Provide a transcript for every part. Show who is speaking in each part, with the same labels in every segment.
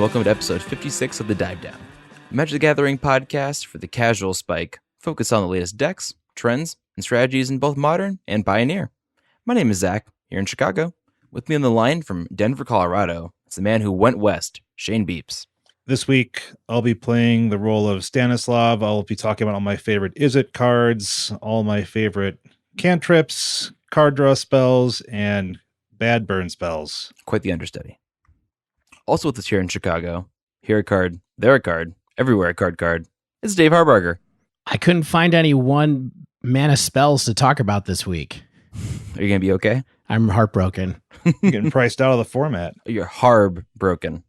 Speaker 1: welcome to episode 56 of The Dive Down, a Magic the Gathering podcast for the casual spike, focused on the latest decks, trends, and strategies in both Modern and Pioneer. My name is Zach, here in Chicago. With me on the line from Denver, Colorado, it's the man who went west, Shane Beeps.
Speaker 2: This week, I'll be playing the role of Stanislav. I'll be talking about all my favorite Izzet cards, all my favorite cantrips, card draw spells, and bad burn spells.
Speaker 1: Quite the understudy. Also with us here in Chicago, here a card, there a card, everywhere a card, it's Dave Harbarger.
Speaker 3: I couldn't find any one mana spells to talk about this week.
Speaker 1: Are you going to be okay?
Speaker 3: I'm heartbroken.
Speaker 2: You're getting priced out of the format.
Speaker 1: You're harb-broken.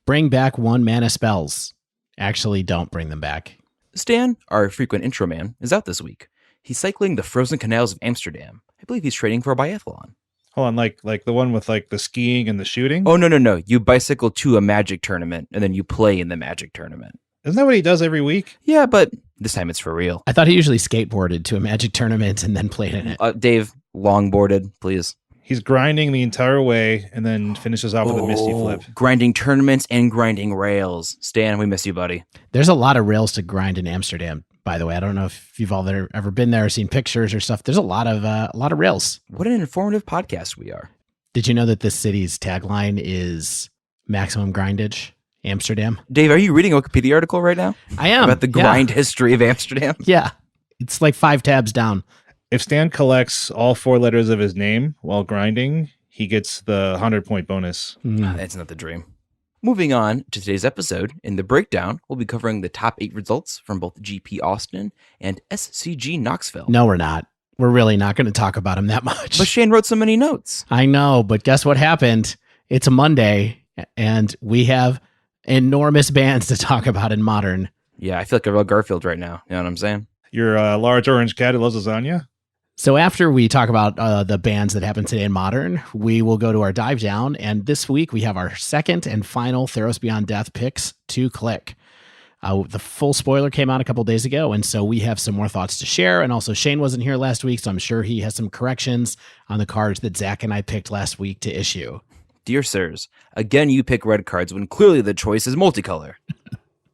Speaker 3: Bring back one mana spells. Actually, don't bring them back.
Speaker 1: Stan, our frequent intro man, is out this week. He's cycling the frozen canals of Amsterdam. I believe he's training for a biathlon.
Speaker 2: Hold on, like the one with like the skiing and the shooting?
Speaker 1: Oh, no. You bicycle to a Magic tournament, and then you play in the Magic tournament.
Speaker 2: Isn't that what he does every week?
Speaker 1: Yeah, but this time it's for real.
Speaker 3: I thought he usually skateboarded to a Magic tournament and then played in it.
Speaker 1: Dave, longboarded, please.
Speaker 2: He's grinding the entire way and then finishes off with a Misty Flip.
Speaker 1: Grinding tournaments and grinding rails. Stan, we miss you, buddy.
Speaker 3: There's a lot of rails to grind in Amsterdam, by the way. I don't know if you've all ever been there or seen pictures or stuff. There's a lot of rails.
Speaker 1: What an informative podcast we are.
Speaker 3: Did you know that this city's tagline is maximum grindage, Amsterdam?
Speaker 1: Dave, are you reading a Wikipedia article right now?
Speaker 3: I am.
Speaker 1: About the grind history of Amsterdam?
Speaker 3: Yeah. It's like 5 tabs down.
Speaker 2: If Stan collects all 4 letters of his name while grinding, he gets the 100-point bonus.
Speaker 1: That's not the dream. Moving on to today's episode, in the breakdown, we'll be covering the top 8 results from both GP Austin and SCG Knoxville.
Speaker 3: No, we're not. We're really not going to talk about him that much.
Speaker 1: But Shane wrote so many notes.
Speaker 3: I know, but guess what happened? It's a Monday, and we have enormous bands to talk about in Modern.
Speaker 1: Yeah, I feel like a real Garfield right now. You know what I'm saying?
Speaker 2: You're a large orange cat who loves lasagna?
Speaker 3: So after we talk about the bands that happened today in Modern, we will go to our dive down. And this week we have our second and final Theros Beyond Death picks to click. The full spoiler came out a couple days ago, and so we have some more thoughts to share. And also Shane wasn't here last week, so I'm sure he has some corrections on the cards that Zach and I picked last week to issue.
Speaker 1: Dear sirs, again you pick red cards when clearly the choice is multicolor.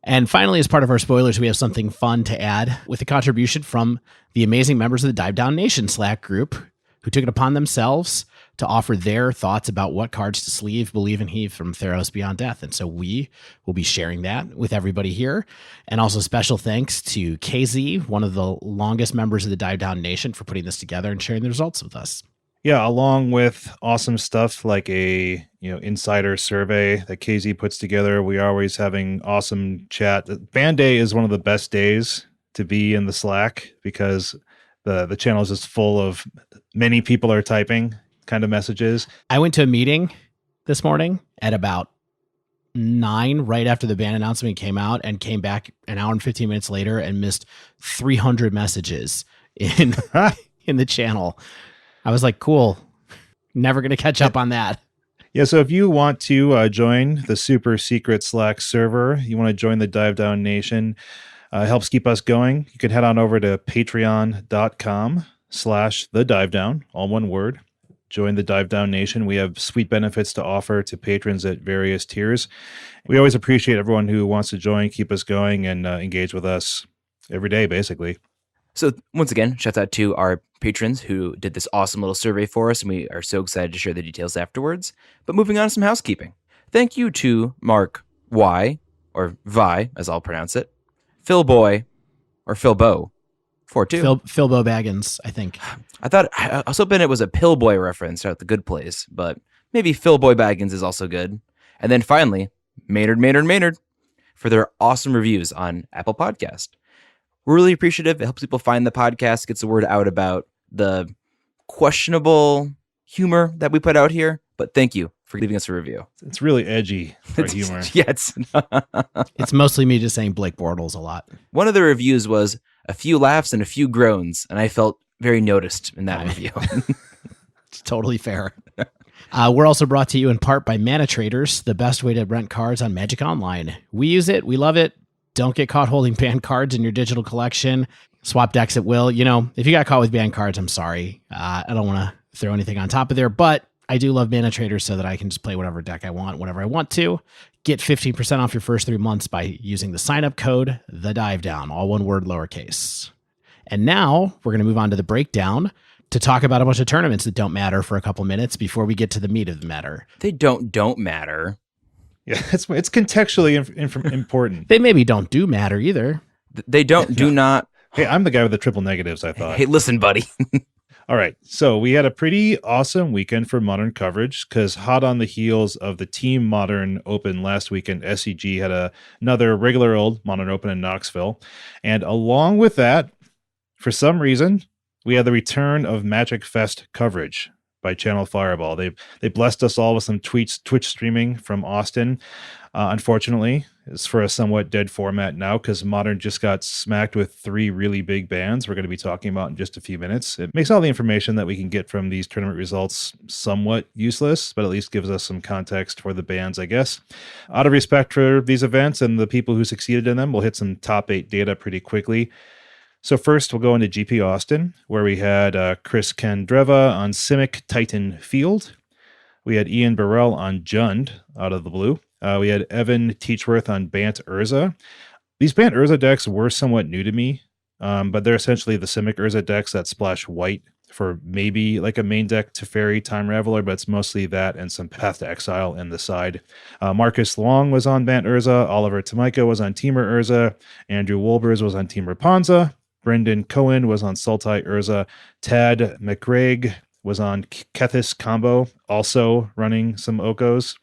Speaker 3: And finally, as part of our spoilers, we have something fun to add with a contribution from the amazing members of the Dive Down Nation Slack group who took it upon themselves to offer their thoughts about what cards to sleeve, believe, and heave from Theros Beyond Death. And so we will be sharing that with everybody here. And also special thanks to KZ, one of the longest members of the Dive Down Nation, for putting this together and sharing the results with us.
Speaker 2: Yeah, along with awesome stuff like a insider survey that KZ puts together. We are always having awesome chat. Band Day is one of the best days to be in the Slack because the channel is just full of many people are typing kind of messages.
Speaker 3: I went to a meeting this morning at about 9 right after the band announcement came out and came back an hour and 15 minutes later and missed 300 messages in the channel. I was like, cool. Never going to catch up on that.
Speaker 2: Yeah, so if you want to join the super secret Slack server, you want to join the Dive Down Nation, helps keep us going, you can head on over to patreon.com/thedivedown, all one word. Join the Dive Down Nation. We have sweet benefits to offer to patrons at various tiers. We always appreciate everyone who wants to join, keep us going, and engage with us every day, basically.
Speaker 1: So once again, shout out to our patrons who did this awesome little survey for us, and we are so excited to share the details afterwards. But moving on to some housekeeping. Thank you to Mark Y, or Vi, as I'll pronounce it, Phil Boy, or Phil Bo, 4-2.
Speaker 3: Phil Bo Baggins, I think.
Speaker 1: I was hoping it was a Pillboy reference out the Good Place, but maybe Phil Boy Baggins is also good. And then finally, Maynard, for their awesome reviews on Apple Podcast. We're really appreciative. It helps people find the podcast, gets the word out about the questionable humor that we put out here. But thank you for leaving us a review.
Speaker 2: It's really edgy for humor.
Speaker 1: Yeah,
Speaker 3: it's mostly me just saying Blake Bortles a lot.
Speaker 1: One of the reviews was a few laughs and a few groans, and I felt very noticed in that review.
Speaker 3: It's totally fair. We're also brought to you in part by Mana Traders, the best way to rent cards on Magic Online. We use it. We love it. Don't get caught holding banned cards in your digital collection. Swap decks at will. If you got caught with banned cards, I'm sorry. I don't want to throw anything on top of there, but I do love Mana Traders so that I can just play whatever deck I want, whenever I want to. Get 15% off your first 3 months by using the sign-up code, TheDiveDown, all one word, lowercase. And now we're going to move on to the breakdown to talk about a bunch of tournaments that don't matter for a couple minutes before we get to the meat of the matter.
Speaker 1: They don't matter.
Speaker 2: Yeah, it's contextually important.
Speaker 3: They maybe don't do matter either.
Speaker 1: They do not.
Speaker 2: Hey, I'm the guy with the triple negatives, I thought.
Speaker 1: Hey, listen, buddy.
Speaker 2: All right. So we had a pretty awesome weekend for Modern coverage because hot on the heels of the Team Modern Open last weekend, SCG had another regular old Modern Open in Knoxville. And along with that, for some reason, we had the return of Magic Fest coverage by Channel Fireball. They blessed us all with some Twitch streaming from Austin. Unfortunately, it's for a somewhat dead format now because Modern just got smacked with 3 really big bans we're going to be talking about in just a few minutes. It makes all the information that we can get from these tournament results somewhat useless, but at least gives us some context for the bans, I guess. Out of respect for these events and the people who succeeded in them, we'll hit some top 8 data pretty quickly. So first, we'll go into GP Austin, where we had Chris Kandreva on Simic Titan Field. We had Ian Burrell on Jund out of the blue. We had Evan Teachworth on Bant Urza. These Bant Urza decks were somewhat new to me, but they're essentially the Simic Urza decks that splash white for maybe like a main deck Teferi Time Raveler, but it's mostly that and some Path to Exile in the side. Marcus Long was on Bant Urza. Oliver Tamaika was on Temur Urza. Andrew Wolbers was on Team Rapunza. Brendan Cohen was on Sultai Urza. Tad McRae was on Kethis Combo, also running some Okos.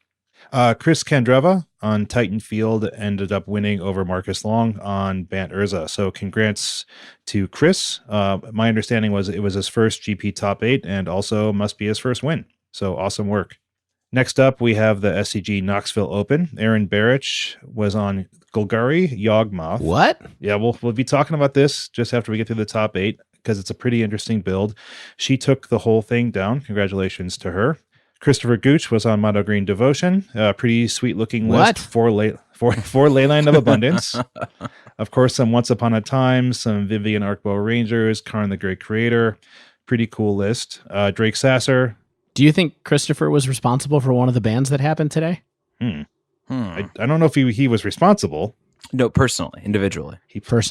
Speaker 2: Chris Kandreva on Titan Field ended up winning over Marcus Long on Bant Urza. So congrats to Chris. My understanding was it was his first GP top 8 and also must be his first win. So awesome work. Next up, we have the SCG Knoxville Open. Aaron Barich was on Golgari Yawgmoth.
Speaker 3: What?
Speaker 2: Yeah, we'll be talking about this just after we get through the top 8 because it's a pretty interesting build. She took the whole thing down. Congratulations to her. Christopher Gooch was on Mono Green Devotion. Pretty sweet looking list. Four Leyline of Abundance. Of course, some Once Upon a Time, some Vivian Arkbow Rangers, Karn the Great Creator. Pretty cool list. Drake Sasser.
Speaker 3: Do you think Christopher was responsible for one of the bans that happened today?
Speaker 2: I don't know if he was responsible.
Speaker 1: No, personally, individually.
Speaker 2: He played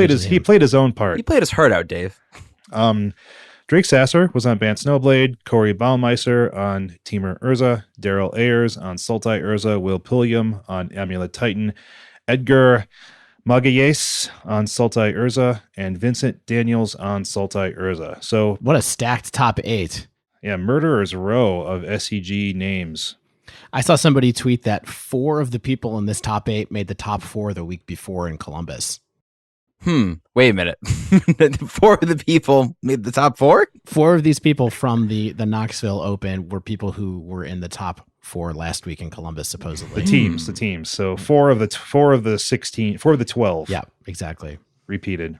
Speaker 2: his own part.
Speaker 1: He played his heart out, Dave.
Speaker 2: Drake Sasser was on Bant Snowblade, Corey Baumeister on Temur Urza, Daryl Ayers on Sultai Urza, Will Pilliam on Amulet Titan, Edgar Magalhaes on Sultai Urza, and Vincent Daniels on Sultai Urza. So
Speaker 3: what a stacked top 8.
Speaker 2: Yeah, murderer's row of SCG names.
Speaker 3: I saw somebody tweet that 4 of the people in this top 8 made the top 4 the week before in Columbus.
Speaker 1: Wait a minute. 4 of the people made the top 4?
Speaker 3: 4 of these people from the Knoxville Open were people who were in the top 4 last week in Columbus, supposedly.
Speaker 2: The teams. So 4 of the 16, 4 of the 12.
Speaker 3: Yeah, exactly.
Speaker 2: Repeated.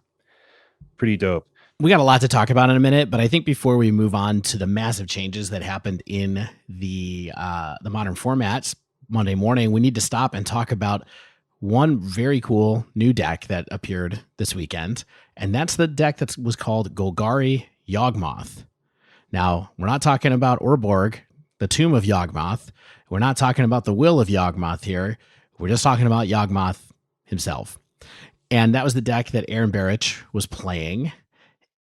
Speaker 2: Pretty dope.
Speaker 3: We got a lot to talk about in a minute, but I think before we move on to the massive changes that happened in the modern formats Monday morning, we need to stop and talk about one very cool new deck that appeared this weekend, and that's the deck that was called Golgari Yawgmoth. Now, we're not talking about Urborg, the Tomb of Yawgmoth. We're not talking about the Will of Yawgmoth here. We're just talking about Yawgmoth himself. And that was the deck that Aaron Barich was playing.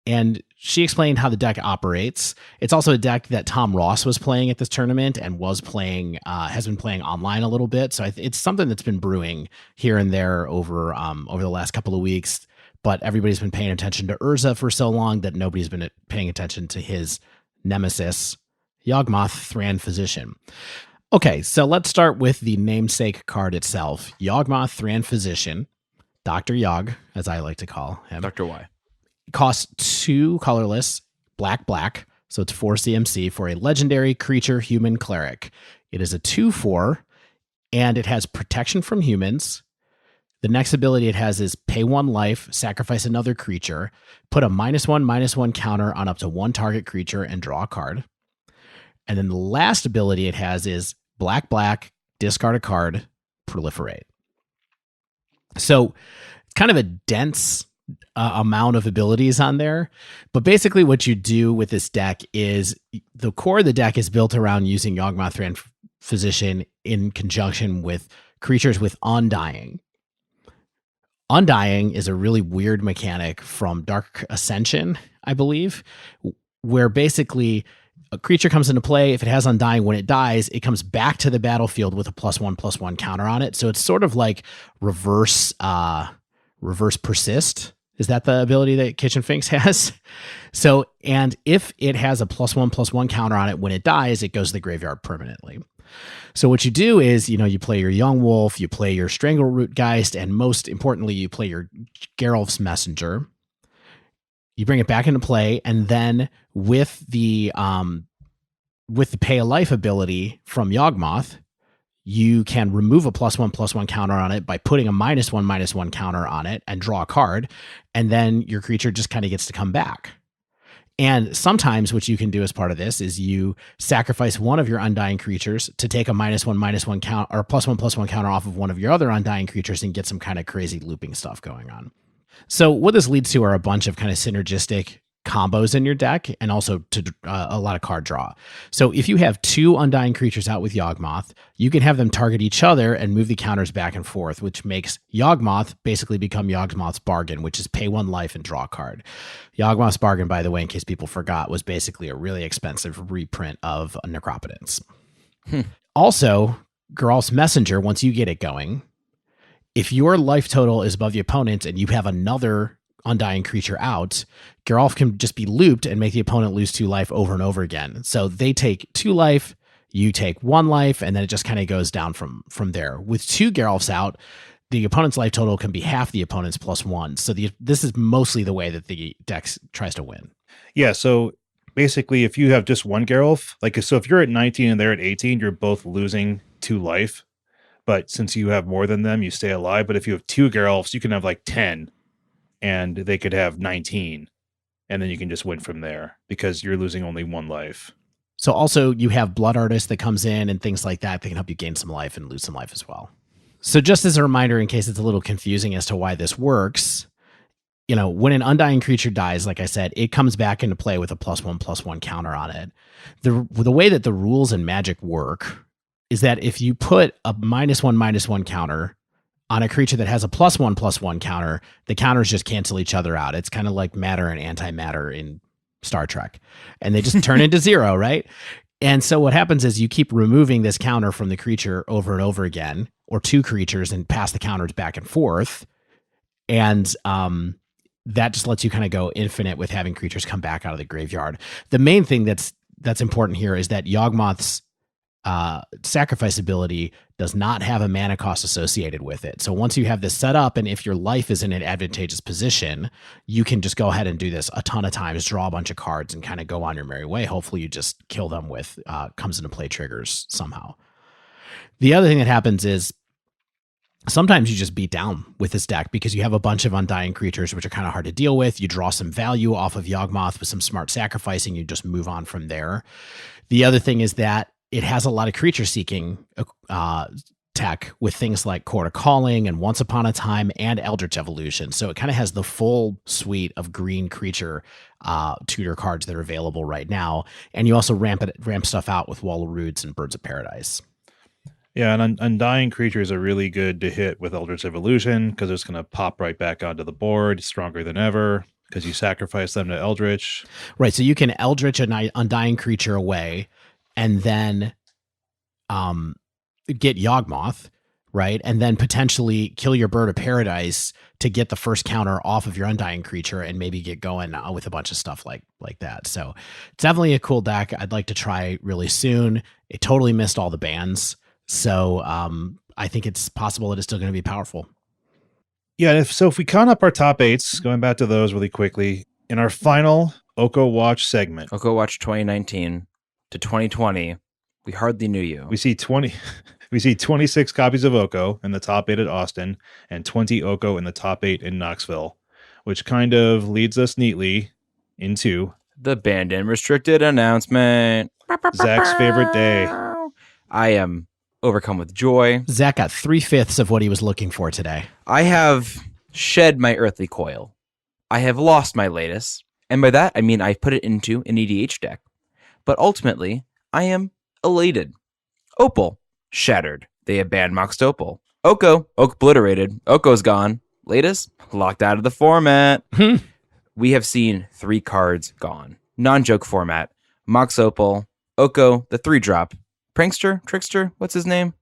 Speaker 3: And she explained how the deck operates. It's also a deck that Tom Ross was playing at this tournament and was playing, has been playing online a little bit. So it's something that's been brewing here and there over the last couple of weeks. But everybody's been paying attention to Urza for so long that nobody's been paying attention to his nemesis, Yawgmoth Thran Physician. Okay, so let's start with the namesake card itself. Yawgmoth Thran Physician, Dr. Yawg, as I like to call him.
Speaker 1: Dr. Y.
Speaker 3: Costs 2 colorless, black, so it's 4 CMC for a legendary creature human cleric. It is a 2/4, and it has protection from humans. The next ability it has is pay 1 life, sacrifice another creature, put a -1/-1 counter on up to 1 target creature, and draw a card. And then the last ability it has is black, discard a card, proliferate. So it's kind of a dense amount of abilities on there, but basically what you do with this deck is the core of the deck is built around using Yawgmoth Thran Physician in conjunction with creatures with Undying. Undying is a really weird mechanic from Dark Ascension, I believe, where basically a creature comes into play. If it has Undying, when it dies, it comes back to the battlefield with a +1/+1 counter on it. So it's sort of like reverse persist. Is that the ability that Kitchen Finks has? So, and if it has a +1/+1 counter on it when it dies, it goes to the graveyard permanently. So what you do is, you play your Young Wolf, you play your Strangleroot Geist, and most importantly, you play your Geralf's Messenger. You bring it back into play, and then with the Pay a Life ability from Yawgmoth, you can remove a +1/+1 counter on it by putting a -1/-1 counter on it and draw a card, and then your creature just kind of gets to come back. And sometimes what you can do as part of this is you sacrifice one of your Undying creatures to take a -1/-1 count or +1/+1 counter off of one of your other Undying creatures and get some kind of crazy looping stuff going on. So what this leads to are a bunch of kind of synergistic combos in your deck, and also to a lot of card draw. So if you have two Undying creatures out with Yawgmoth, you can have them target each other and move the counters back and forth, which makes Yawgmoth basically become Yawgmoth's Bargain, which is pay 1 life and draw a card. Yawgmoth's Bargain, by the way, in case people forgot, was basically a really expensive reprint of Necropotence. Also, Geralf's Messenger, once you get it going, if your life total is above the opponent's and you have another Undying creature out, Geralf can just be looped and make the opponent lose 2 life over and over again. So they take 2 life, you take 1 life, and then it just kind of goes down from there. With 2 Geralfs out, the opponent's life total can be half the opponent's +1. So this is mostly the way that the deck tries to win.
Speaker 2: Yeah, so basically if you have just one Geralf, so if you're at 19 and they're at 18, you're both losing 2 life. But since you have more than them, you stay alive. But if you have 2 Geralfs, you can have 10. And they could have 19, and then you can just win from there because you're losing only 1 life.
Speaker 3: So also you have Blood Artist that comes in and things like that. They can help you gain some life and lose some life as well. So just as a reminder, in case it's a little confusing as to why this works, when an Undying creature dies, like I said, it comes back into play with a +1/+1 counter on it. The way that the rules in Magic work is that if you put a -1/-1 counter on a creature that has a +1/+1 counter, the counters just cancel each other out. It's kind of like matter and antimatter in Star Trek. And they just turn into 0, right? And so what happens is you keep removing this counter from the creature over and over again, or 2 creatures, and pass the counters back and forth. And that just lets you kind of go infinite with having creatures come back out of the graveyard. The main thing that's important here is that Yawgmoth's sacrifice ability does not have a mana cost associated with it. So once you have this set up, and if your life is in an advantageous position, you can just go ahead and do this a ton of times, draw a bunch of cards, and kind of go on your merry way. Hopefully you just kill them with comes into play triggers somehow. The other thing that happens is sometimes you just beat down with this deck because you have a bunch of Undying creatures, which are kind of hard to deal with. You draw some value off of Yawgmoth with some smart sacrificing. You just move on from there. The other thing is that it has a lot of creature seeking tech with things like Court of Calling and Once Upon a Time and Eldritch Evolution. So it kind of has the full suite of green creature tutor cards that are available right now. And you also ramp stuff out with Wall of Roots and Birds of Paradise.
Speaker 2: Yeah, and Undying creatures are really good to hit with Eldritch Evolution because it's going to pop right back onto the board, stronger than ever, because you sacrifice them to Eldritch.
Speaker 3: Right, so you can Eldritch an Undying creature away, and then get Yawgmoth, right? And then potentially kill your Bird of Paradise to get the first counter off of your Undying creature and maybe get going with a bunch of stuff like that. So it's definitely a cool deck. I'd like to try really soon. It totally missed all the bans. So I think it's possible that it's still going to be powerful.
Speaker 2: Yeah, if we count up our top 8s, going back to those really quickly, in our final Oko Watch segment.
Speaker 1: Oko Watch 2019 to 2020, we hardly knew you.
Speaker 2: We see 26 copies of Oko in the top 8 at Austin and 20 Oko in the top 8 in Knoxville, which kind of leads us neatly into
Speaker 1: the banned and restricted announcement.
Speaker 2: Zach's favorite day.
Speaker 1: I am overcome with joy.
Speaker 3: Zach got 3/5 of what he was looking for today.
Speaker 1: I have shed my earthly coil. I have lost my latest. And by that, I mean I put it into an EDH deck. But ultimately, I am elated. Opal, shattered. They have banned Moxed Opal. Oko obliterated. Oko's gone. Latest, locked out of the format. We have seen 3 cards gone. Non-joke format. Mox Opal, Oko, the 3-drop. Prankster? Trickster? What's his name?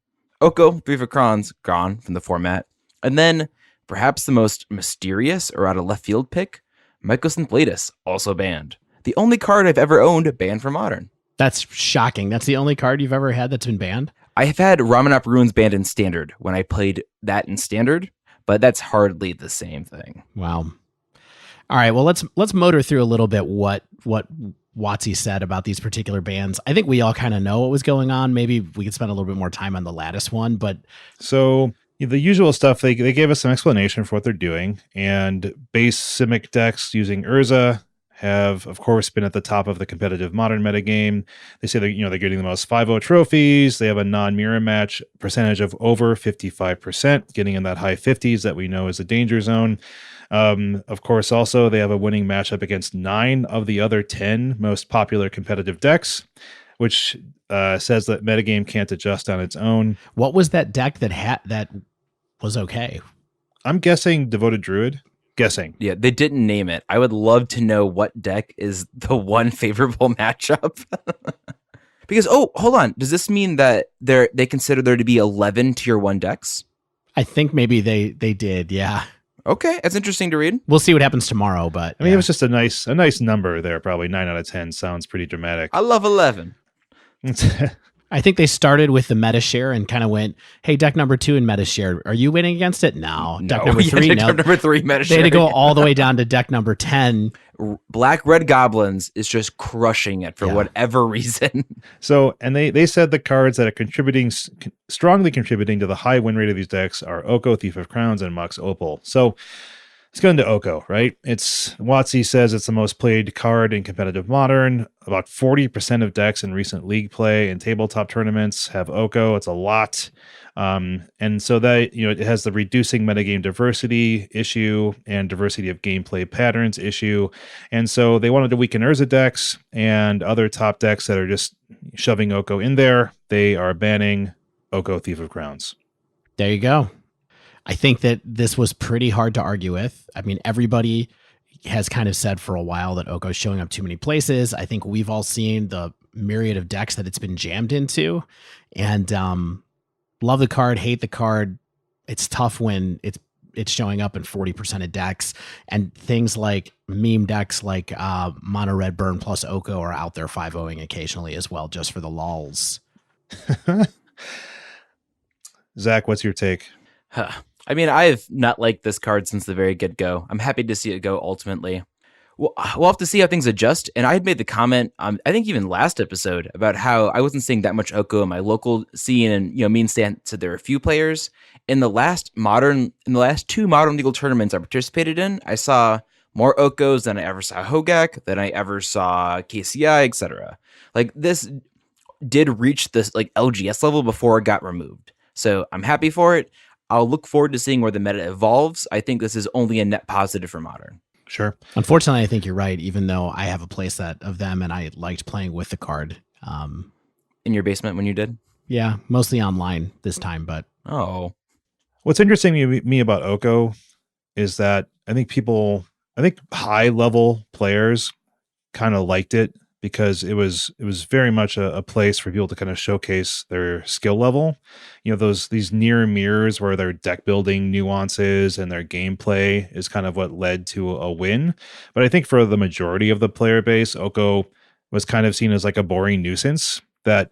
Speaker 1: Oko, 3 for Crons, gone from the format. And then, perhaps the most mysterious or out of left field pick, Mycosynth, also banned. The only card I've ever owned banned for Modern.
Speaker 3: That's shocking. That's the only card you've ever had that's been banned?
Speaker 1: I have had Ramanop Ruins banned in Standard when I played that in Standard, but that's hardly the same thing.
Speaker 3: Wow. All right, well, let's motor through a little bit what WotC said about these particular bans. I think we all kind of know what was going on. Maybe we could spend a little bit more time on the Lattice one, but
Speaker 2: So the usual stuff, they gave us some explanation for what they're doing, and base Simic decks using Urza have, of course, been at the top of the competitive Modern metagame. They say they're getting the most 5-0 trophies. They have a non-mirror match percentage of over 55%, getting in that high 50s that we know is a danger zone. Of course, also, they have a winning matchup against 9 of the other 10 most popular competitive decks, which says that metagame can't adjust on its own.
Speaker 3: What was that deck that was okay?
Speaker 2: I'm guessing Devoted Druid. Guessing.
Speaker 1: Yeah, they didn't name it. I would love to know what deck is the one favorable matchup. Because, hold on. Does this mean that they consider there to be 11 tier 1 decks?
Speaker 3: I think maybe they did, yeah.
Speaker 1: Okay, that's interesting to read.
Speaker 3: We'll see what happens tomorrow, but
Speaker 2: I mean, it was just a nice number there. Probably 9 out of 10 sounds pretty dramatic.
Speaker 1: I love 11.
Speaker 3: I think they started with the meta share and kind of went, hey, deck number 2 in meta share, are you winning against it? No. Deck number 3, no.
Speaker 1: Deck number 3 meta share.
Speaker 3: They had to go all the way down to deck number 10.
Speaker 1: Black Red Goblins is just crushing it for whatever reason.
Speaker 2: So, and they said the cards that are strongly contributing to the high win rate of these decks are Oko, Thief of Crowns, and Mox Opal. So let's go into Oko, right? WotC says it's the most played card in competitive Modern. About 40% of decks in recent league play and tabletop tournaments have Oko. It's a lot. And so that, it has the reducing metagame diversity issue and diversity of gameplay patterns issue. And so they wanted to weaken Urza decks and other top decks that are just shoving Oko in there. They are banning Oko, Thief of Crowns.
Speaker 3: There you go. I think that this was pretty hard to argue with. I mean, everybody has kind of said for a while that Oko's showing up too many places. I think we've all seen the myriad of decks that it's been jammed into, and love the card, hate the card. It's tough when it's showing up in 40% of decks, and things like meme decks like Mono Red Burn plus Oko are out there 5-0ing occasionally as well, just for the lulz.
Speaker 2: Zach, what's your take?
Speaker 1: I mean, I've not liked this card since the very get-go. I'm happy to see it go ultimately. We'll have to see how things adjust. And I had made the comment, I think even last episode, about how I wasn't seeing that much Oko in my local scene, and me and Stan said there are a few players. In the last 2 Modern Legal tournaments I participated in, I saw more Okos than I ever saw Hogak, than I ever saw KCI, etc. Like, this did reach this LGS level before it got removed. So I'm happy for it. I'll look forward to seeing where the meta evolves. I think this is only a net positive for Modern.
Speaker 2: Sure.
Speaker 3: Unfortunately, I think you're right, even though I have a playset of them and I liked playing with the card.
Speaker 1: In your basement when you did?
Speaker 3: Yeah, mostly online this time, but...
Speaker 1: Oh.
Speaker 2: What's interesting to me about Oko is that I think high-level players kind of liked it, because it was very much a place for people to kind of showcase their skill level. These near mirrors where their deck building nuances and their gameplay is kind of what led to a win. But I think for the majority of the player base, Oko was kind of seen as like a boring nuisance that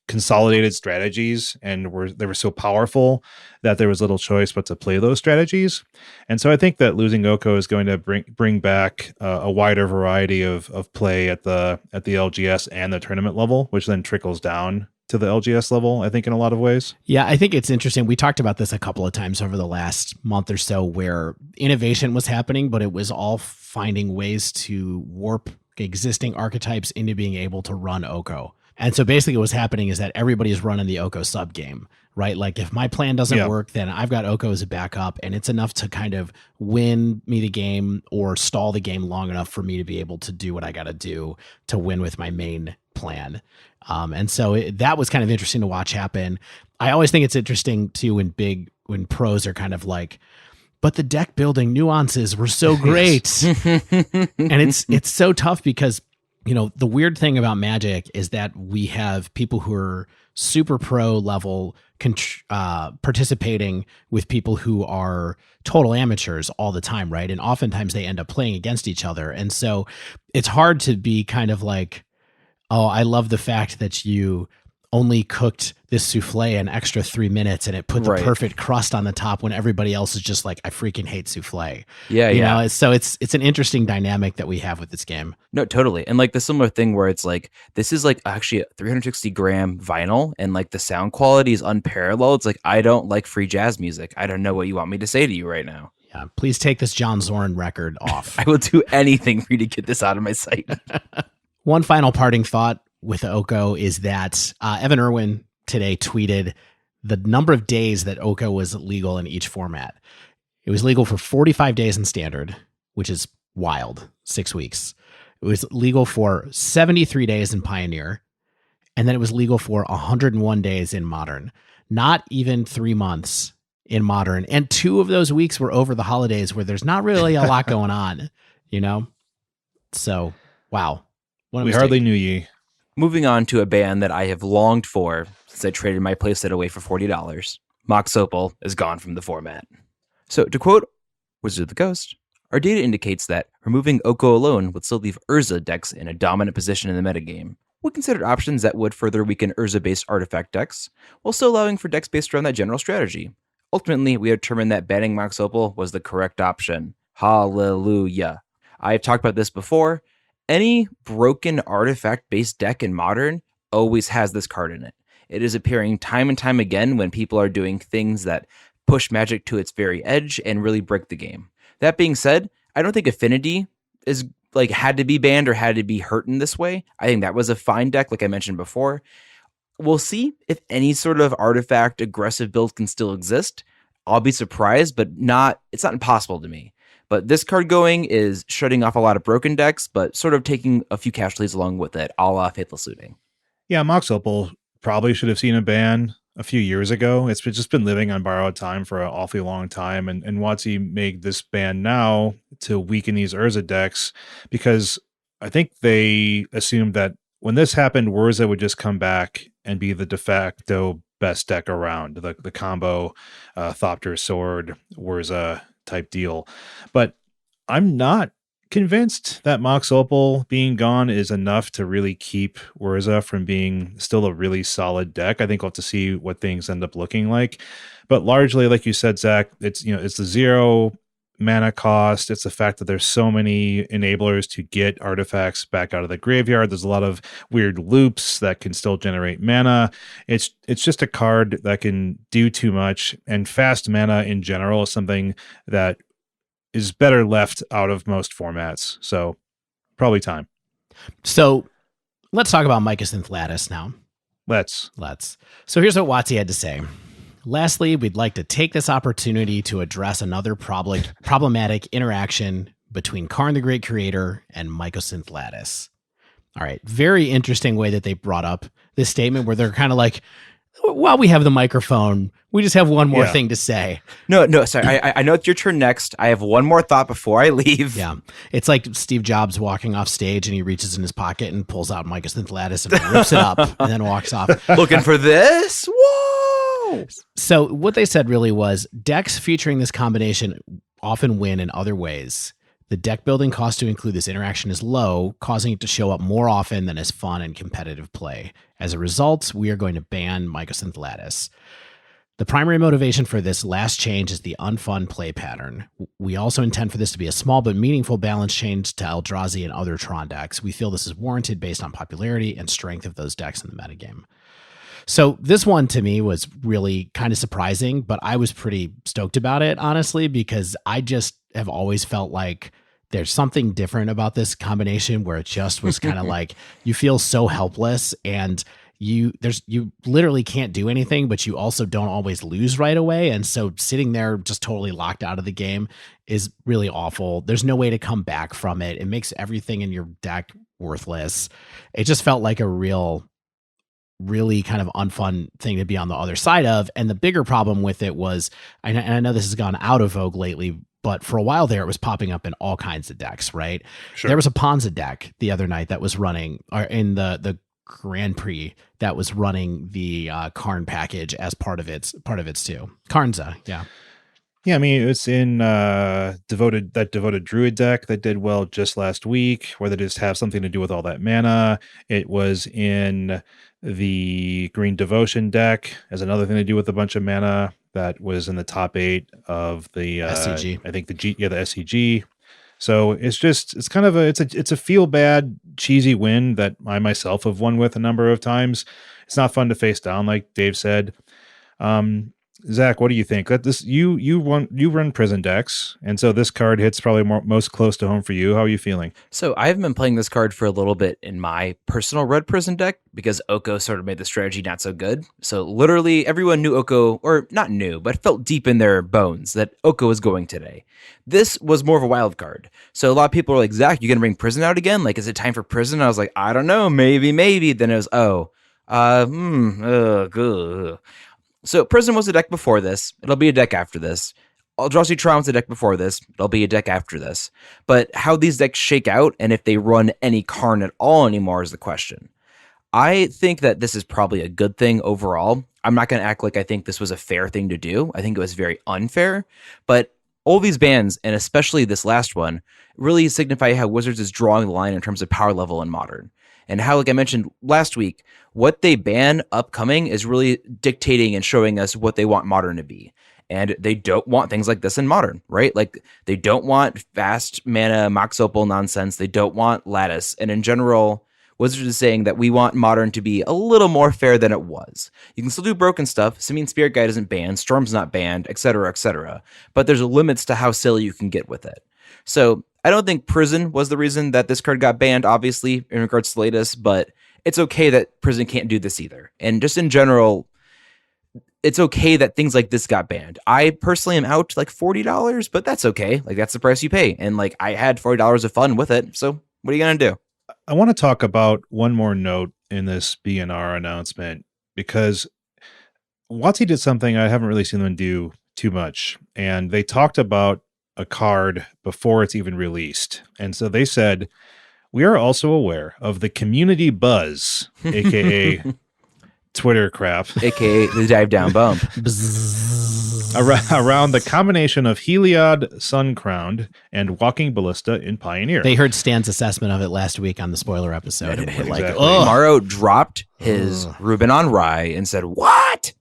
Speaker 2: consolidated strategies, and they were so powerful that there was little choice but to play those strategies. And so I think that losing Oko is going to bring back a wider variety of play at the LGS and the tournament level, which then trickles down to the LGS level, I think, in a lot of ways.
Speaker 3: Yeah, I think it's interesting. We talked about this a couple of times over the last month or so, where innovation was happening, but it was all finding ways to warp existing archetypes into being able to run Oko. And so basically what's happening is that everybody's running the Oko sub game, right? Like, if my plan doesn't work, then I've got Oko as a backup, and it's enough to kind of win me the game or stall the game long enough for me to be able to do what I got to do to win with my main plan. And so that was kind of interesting to watch happen. I always think it's interesting too when big when pros are kind of like, but the deck building nuances were so great. And it's so tough because, the weird thing about Magic is that we have people who are super pro level participating with people who are total amateurs all the time, right? And oftentimes they end up playing against each other. And so it's hard to be kind of like, oh, I love the fact that you only cooked this souffle an extra 3 minutes and it put the perfect crust on the top when everybody else is just like, I freaking hate souffle.
Speaker 1: Yeah.
Speaker 3: You know, so it's an interesting dynamic that we have with this game.
Speaker 1: No, totally. And like the similar thing where it's like, this is like actually a 360 gram vinyl and like the sound quality is unparalleled. It's like, I don't like free jazz music. I don't know what you want me to say to you right now.
Speaker 3: Yeah. Please take this John Zorn record off.
Speaker 1: I will do anything for you to get this out of my sight.
Speaker 3: One final parting thought with Oko is that Evan Irwin today tweeted the number of days that Oko was legal in each format. It was legal for 45 days in Standard, which is wild, 6 weeks. It was legal for 73 days in Pioneer, and then it was legal for 101 days in Modern. Not even 3 months in Modern. And 2 of those weeks were over the holidays where there's not really a lot going on, So, wow.
Speaker 2: We hardly knew ye.
Speaker 1: Moving on to a band that I have longed for since I traded my playset away for $40, Mox Opal is gone from the format. So to quote Wizard of the Coast, our data indicates that removing Oko alone would still leave Urza decks in a dominant position in the metagame. We considered options that would further weaken Urza-based artifact decks, while still allowing for decks based around that general strategy. Ultimately, we determined that banning Mox Opal was the correct option. Hallelujah. I've talked about this before. Any broken artifact-based deck in Modern always has this card in it. It is appearing time and time again when people are doing things that push Magic to its very edge and really break the game. That being said, I don't think Affinity is had to be banned or had to be hurt in this way. I think that was a fine deck, like I mentioned before. We'll see if any sort of artifact aggressive build can still exist. I'll be surprised, but it's not impossible to me. But this card going is shutting off a lot of broken decks, but sort of taking a few casualties along with it, a la Faithless Looting.
Speaker 2: Yeah, Mox Opal probably should have seen a ban a few years ago. It's just been living on borrowed time for an awfully long time. And WotC made this ban now to weaken these Urza decks because I think they assumed that when this happened, Urza would just come back and be the de facto best deck around, the combo Thopter Sword, Urza type deal. But I'm not convinced that Mox Opal being gone is enough to really keep Urza from being still a really solid deck. I think we'll have to see what things end up looking like. But largely, like you said, Zach, it's the 0 mana cost. It's the fact that there's so many enablers to get artifacts back out of the graveyard. There's a lot of weird loops that can still generate mana. It's just a card that can do too much, and fast mana in general is something that is better left out of most formats. So probably time.
Speaker 3: So let's talk about Mycosynth Lattice now.
Speaker 2: Let's.
Speaker 3: So here's what WotC had to say. Lastly, we'd like to take this opportunity to address another problematic interaction between Karn the Great Creator and Mycosynth Lattice. All right, very interesting way that they brought up this statement where they're kind of like, while we have the microphone, we just have one more thing to say.
Speaker 1: No, sorry. I know it's your turn next. I have one more thought before I leave.
Speaker 3: Yeah. It's like Steve Jobs walking off stage and he reaches in his pocket and pulls out Mycosynth Lattice and rips it up and then walks off.
Speaker 1: Looking for this? Whoa!
Speaker 3: So what they said really was decks featuring this combination often win in other ways. The deck building cost to include this interaction is low, causing it to show up more often than as fun and competitive play. As a result, we are going to ban Mycosynth Lattice. The primary motivation for this last change is the unfun play pattern. We also intend for this to be a small but meaningful balance change to Eldrazi and other Tron decks. We feel this is warranted based on popularity and strength of those decks in the metagame. So this one to me was really kind of surprising, but I was pretty stoked about it, honestly, because I just have always felt like there's something different about this combination where it just was kind of like you feel so helpless and you literally can't do anything, but you also don't always lose right away. And so sitting there just totally locked out of the game is really awful. There's no way to come back from it. It makes everything in your deck worthless. It just felt like a real really kind of unfun thing to be on the other side of. And the bigger problem with it was, and I know this has gone out of vogue lately, but for a while there, it was popping up in all kinds of decks, right?
Speaker 2: Sure.
Speaker 3: There was a Ponza deck the other night that was running, or in the Grand Prix, that was running the Karn package as part of its too. Karnza, yeah.
Speaker 2: Yeah, I mean, it's in devoted Druid deck that did well just last week, where they just have something to do with all that mana. It was in the Green Devotion deck as another thing to do with a bunch of mana that was in the top 8 of the
Speaker 3: SCG.
Speaker 2: I think the SCG. So it's kind of it's a feel bad cheesy win that I myself have won with a number of times. It's not fun to face down, like Dave said. Zach, what do you think? That this you run prison decks, and so this card hits probably most close to home for you. How are you feeling?
Speaker 1: So I haven't been playing this card for a little bit in my personal red prison deck because Oko sort of made the strategy not so good. So literally everyone knew Oko, or not knew, but felt deep in their bones that Oko was going today. This was more of a wild card. So a lot of people were like, Zach, you gonna bring prison out again? Like, is it time for prison? I was like, I don't know, maybe. Then it was, good. So Prison was a deck before this. It'll be a deck after this. Eldrazi Tron was a deck before this. It'll be a deck after this. But how these decks shake out and if they run any Karn at all anymore is the question. I think that this is probably a good thing overall. I'm not going to act like I think this was a fair thing to do. I think it was very unfair. But all these bans, and especially this last one, really signify how Wizards is drawing the line in terms of power level in Modern. And how, like I mentioned last week, what they ban upcoming is really dictating and showing us what they want Modern to be. And they don't want things like this in Modern, right? Like, they don't want fast mana, Mox Opal nonsense. They don't want Lattice. And in general, Wizards is saying that we want Modern to be a little more fair than it was. You can still do broken stuff. Simian Spirit Guide isn't banned. Storm's not banned, etc., etc. But there's limits to how silly you can get with it. So I don't think Prison was the reason that this card got banned, obviously, in regards to latest, but it's okay that Prison can't do this either. And just in general, it's okay that things like this got banned. I personally am out like $40, but that's okay. Like, that's the price you pay. And like, I had $40 of fun with it. So what are you going to do?
Speaker 2: I want to talk about one more note in this BNR announcement, because WotC did something I haven't really seen them do too much. And they talked about a card before it's even released. And so they said, we are also aware of the community buzz, aka Twitter crap,
Speaker 1: AKA the dive down bump.
Speaker 2: around the combination of Heliod, Suncrowned, and Walking Ballista in Pioneer.
Speaker 3: They heard Stan's assessment of it last week on the spoiler episode. And were like,
Speaker 2: Exactly.
Speaker 3: oh,
Speaker 1: Morrow dropped his Ruben on Rye and said, what?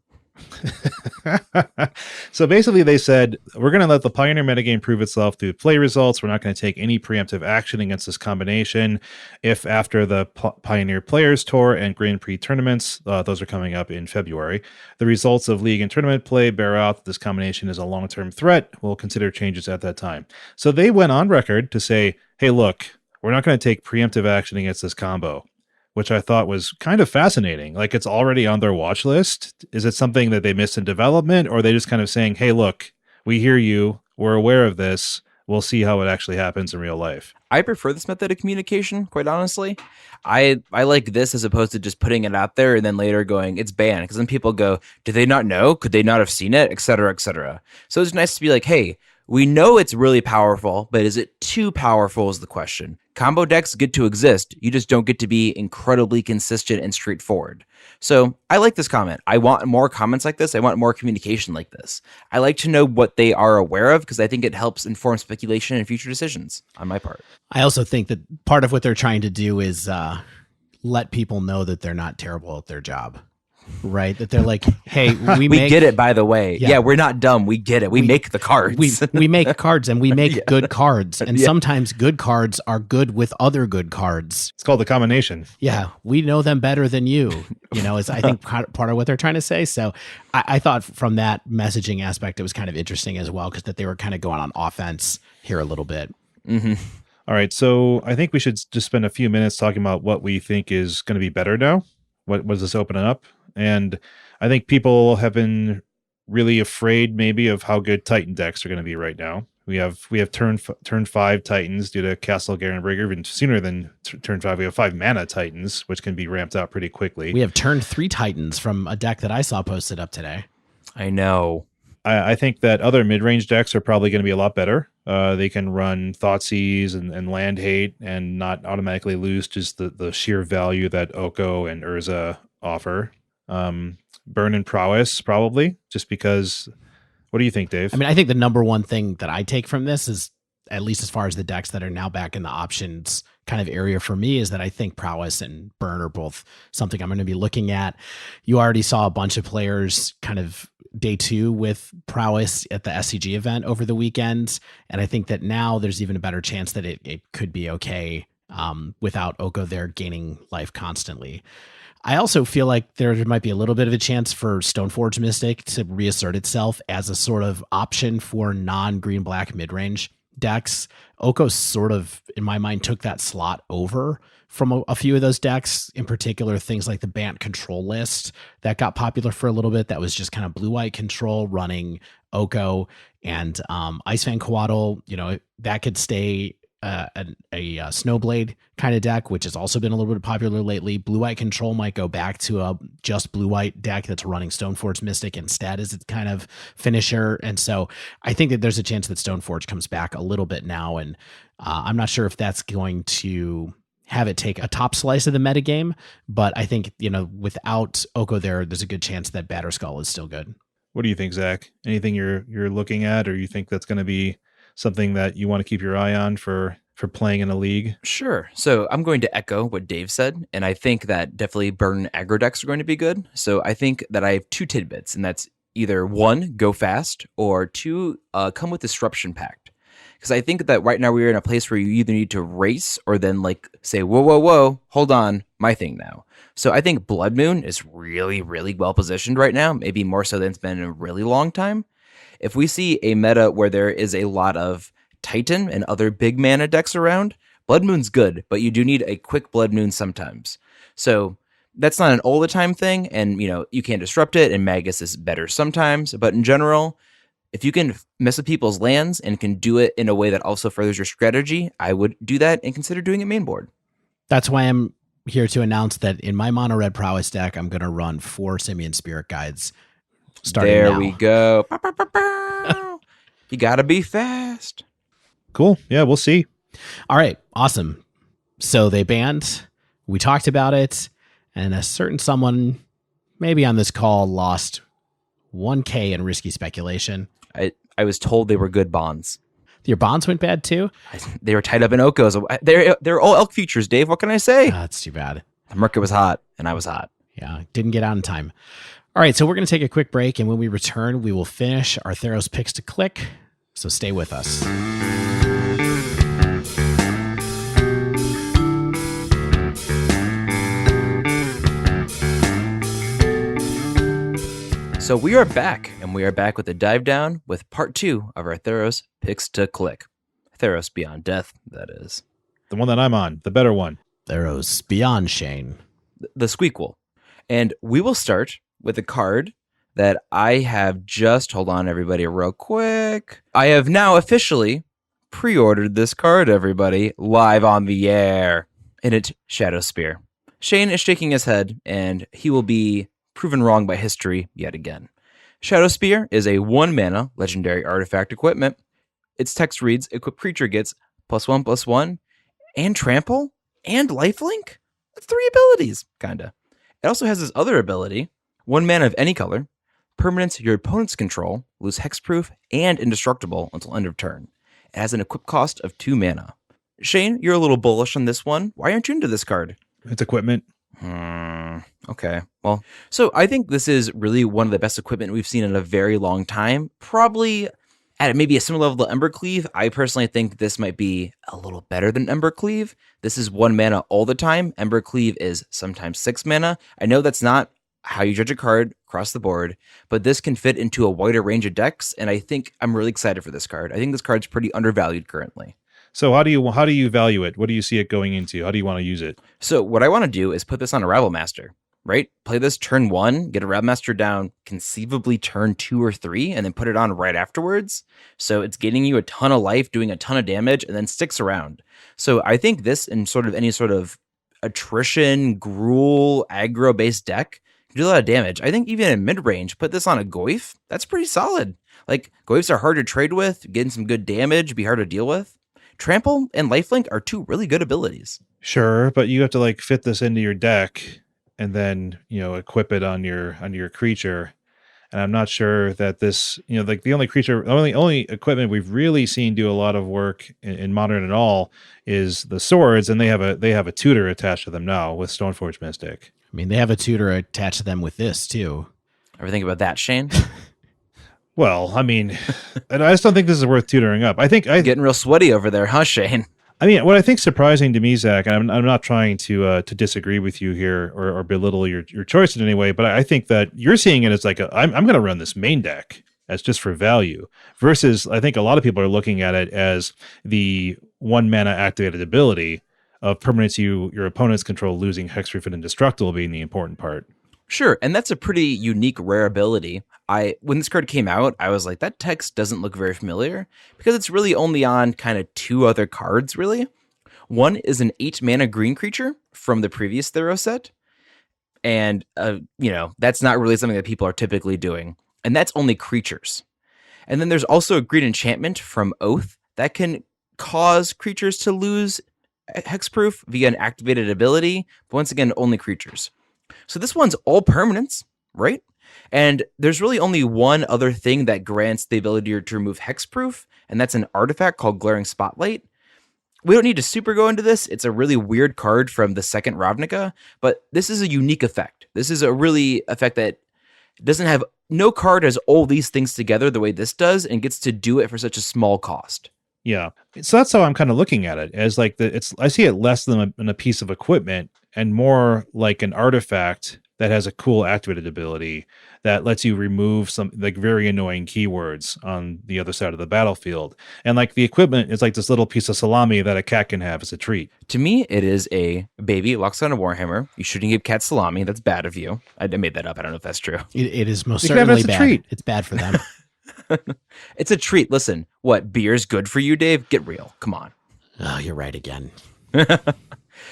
Speaker 2: So basically they said, we're going to let the Pioneer metagame prove itself through play results. We're not going to take any preemptive action against this combination. If after the Pioneer Players Tour and Grand Prix tournaments, those are coming up in February, the results of league and tournament play bear out that this combination is a long-term threat, we'll consider changes at that time. So they went on record to say, hey, look, we're not going to take preemptive action against this combo, which I thought was kind of fascinating. Like, it's already on their watch list. Is it something that they missed in development, or are they just kind of saying, hey, look, we hear you, we're aware of this, we'll see how it actually happens in real life?
Speaker 1: I prefer this method of communication, quite honestly. I like this as opposed to just putting it out there and then later going, it's banned. Because then people go, did they not know? Could they not have seen it? Et cetera, et cetera. So it's nice to be like, hey, we know it's really powerful, but is it too powerful is the question. Combo decks get to exist. You just don't get to be incredibly consistent and straightforward. So I like this comment. I want more comments like this. I want more communication like this. I like to know what they are aware of because I think it helps inform speculation and future decisions on my part.
Speaker 3: I also think that part of what they're trying to do is let people know that they're not terrible at their job. Right, that they're like, hey, we
Speaker 1: get it, by the way. Yeah, we're not dumb. We get it. We make the cards.
Speaker 3: we make cards, and we make good cards. And sometimes good cards are good with other good cards.
Speaker 2: It's called the combination.
Speaker 3: Yeah, we know them better than you. You know, is I think part of what they're trying to say. So I thought from that messaging aspect, it was kind of interesting as well, because that they were kind of going on offense here a little bit.
Speaker 1: Mm-hmm.
Speaker 2: All right, so I think we should just spend a few minutes talking about what we think is going to be better now. What was this opening up? And I think people have been really afraid maybe of how good Titan decks are going to be right now. We have turn 5 Titans due to Castle Gravebreaker. Even sooner than turn 5, we have 5 mana Titans, which can be ramped out pretty quickly.
Speaker 3: We have turn 3 Titans from a deck that I saw posted up today.
Speaker 1: I know.
Speaker 2: I think that other mid-range decks are probably going to be a lot better. They can run Thoughtseize and Land Hate and not automatically lose just the sheer value that Oko and Urza offer. Burn and Prowess, probably, just because... What do you think, Dave?
Speaker 3: I mean, I think the number one thing that I take from this is, at least as far as the decks that are now back in the options kind of area for me, is that I think Prowess and Burn are both something I'm going to be looking at. You already saw a bunch of players kind of day 2 with Prowess at the SCG event over the weekend. And I think that now there's even a better chance that it could be okay without Oko there gaining life constantly. I also feel like there might be a little bit of a chance for Stoneforge Mystic to reassert itself as a sort of option for non-green-black mid-range decks. Oko sort of, in my mind, took that slot over from a few of those decks, in particular things like the Bant control list that got popular for a little bit. That was just kind of blue-white control running Oko and Icefang Coatl. You know, that could stay a Snowblade kind of deck, which has also been a little bit popular lately. Blue-white control might go back to a just blue-white deck that's running Stoneforge Mystic instead as its kind of finisher. And so I think that there's a chance that Stoneforge comes back a little bit now. And I'm not sure if that's going to have it take a top slice of the metagame, but I think, you know, without Oko there's a good chance that Batterskull is still good.
Speaker 2: What do you think, Zach? Anything you're looking at, or you think that's going to be something that you want to keep your eye on for playing in a league?
Speaker 1: Sure. So I'm going to echo what Dave said, and I think that definitely burn aggro decks are going to be good. So I think that I have 2 tidbits, and that's either 1, go fast, or 2, come with Disruption Pact. Because I think that right now we're in a place where you either need to race or then like say, whoa, hold on, my thing now. So I think Blood Moon is really, really well positioned right now, maybe more so than it's been in a really long time. If we see a meta where there is a lot of Titan and other big mana decks around, Blood Moon's good, but you do need a quick Blood Moon sometimes. So that's not an all the time thing, and you know, you can't disrupt it, and Magus is better sometimes, but in general, if you can mess with people's lands and can do it in a way that also furthers your strategy, I would do that and consider doing it main board.
Speaker 3: That's why I'm here to announce that in my mono red Prowess deck, I'm going to run 4 Simian Spirit Guides.
Speaker 1: There
Speaker 3: now.
Speaker 1: we go. You gotta be fast.
Speaker 2: Cool. Yeah, we'll see.
Speaker 3: All right. Awesome. So they banned. We talked about it. And a certain someone, maybe on this call, lost 1K in risky speculation.
Speaker 1: I was told they were good bonds.
Speaker 3: Your bonds went bad too?
Speaker 1: They were tied up in Okos. They're all elk features, Dave. What can I say?
Speaker 3: That's too bad.
Speaker 1: The market was hot, and I was hot.
Speaker 3: Yeah, didn't get out in time. All right, so we're going to take a quick break, and when we return, we will finish our Theros picks to click. So stay with us.
Speaker 1: So we are back, and we are back with a dive down with part 2 of our Theros picks to click. Theros Beyond Death, that is.
Speaker 2: The one that I'm on, the better one.
Speaker 3: Theros Beyond Shane.
Speaker 1: The Squeakquel. And we will start with a card that I have just, hold on everybody real quick. I have now officially pre-ordered this card, everybody, live on the air. And it's Shadowspear. Shane is shaking his head, and he will be proven wrong by history yet again. Shadowspear is a 1-mana legendary artifact equipment. Its text reads, equip creature gets +1/+1 and trample and lifelink? That's 3 abilities, kinda. It also has this other ability, 1 mana of any color, permanents your opponent's control, lose hexproof and indestructible until end of turn. It has an equip cost of 2 mana. Shane, you're a little bullish on this one. Why aren't you into this card?
Speaker 2: It's equipment.
Speaker 1: Okay. Well, so I think this is really one of the best equipment we've seen in a very long time. Probably at maybe a similar level to Embercleave. I personally think this might be a little better than Embercleave. This is 1 mana all the time. Embercleave is sometimes 6 mana. I know that's not how you judge a card across the board, but this can fit into a wider range of decks, and I think I'm really excited for this card. I think this card's pretty undervalued currently.
Speaker 2: So how do you value it? What do you see it going into? How do you want to use it?
Speaker 1: So what I want to do is put this on a Rabble Master. right? Play this turn 1, get a Rabmaster down conceivably turn 2 or 3, and then put it on right afterwards. So it's getting you a ton of life, doing a ton of damage, and then sticks around. So I think this in sort of any sort of attrition, gruel, aggro-based deck can do a lot of damage. I think even in mid-range, put this on a Goyf, that's pretty solid. Like, Goyfs are hard to trade with, getting some good damage, be hard to deal with. Trample and Lifelink are 2 really good abilities.
Speaker 2: Sure, but you have to like fit this into your deck and then, equip it on your creature. And I'm not sure that this, like the only equipment we've really seen do a lot of work in Modern at all is the swords, and they have a tutor attached to them now with Stoneforge Mystic.
Speaker 3: I mean, they have a tutor attached to them with this too.
Speaker 1: Ever think about that, Shane?
Speaker 2: Well, I mean, I just don't think this is worth tutoring up.
Speaker 1: Getting real sweaty over there, huh, Shane?
Speaker 2: I mean, what I think surprising to me, Zach, and I'm not trying to disagree with you here or belittle your choice in any way, but I think that you're seeing it as like I'm going to run this main deck as just for value, versus I think a lot of people are looking at it as the 1 mana activated ability of permanents your opponents control losing hexproof and indestructible being the important part.
Speaker 1: Sure, and that's a pretty unique, rare ability. When this card came out, I was like, that text doesn't look very familiar, because it's really only on kind of 2 other cards, really. One is an 8 mana green creature from the previous Theros set, and, that's not really something that people are typically doing, and that's only creatures. And then there's also a green enchantment from Oath that can cause creatures to lose hexproof via an activated ability, but once again, only creatures. So this one's all permanents, right? And there's really only one other thing that grants the ability to remove hexproof, and that's an artifact called Glaring Spotlight. We don't need to super go into this. It's a really weird card from the second Ravnica, but this is a unique effect. This is a really effect that doesn't have, no card has all these things together the way this does and gets to do it for such a small cost.
Speaker 2: Yeah. So that's how I'm kind of looking at it, as like I see it less than a piece of equipment and more like an artifact that has a cool activated ability that lets you remove some like very annoying keywords on the other side of the battlefield. And like the equipment is like this little piece of salami that a cat can have as a treat.
Speaker 1: To me, it is a baby walks on a Warhammer. You shouldn't give cats salami. That's bad of you. I made that up. I don't know if that's true.
Speaker 3: It is most certainly bad. Treat. It's bad for them.
Speaker 1: It's a treat. Listen, what, beer's good for you, Dave? Get real. Come on.
Speaker 3: Oh, you're right again.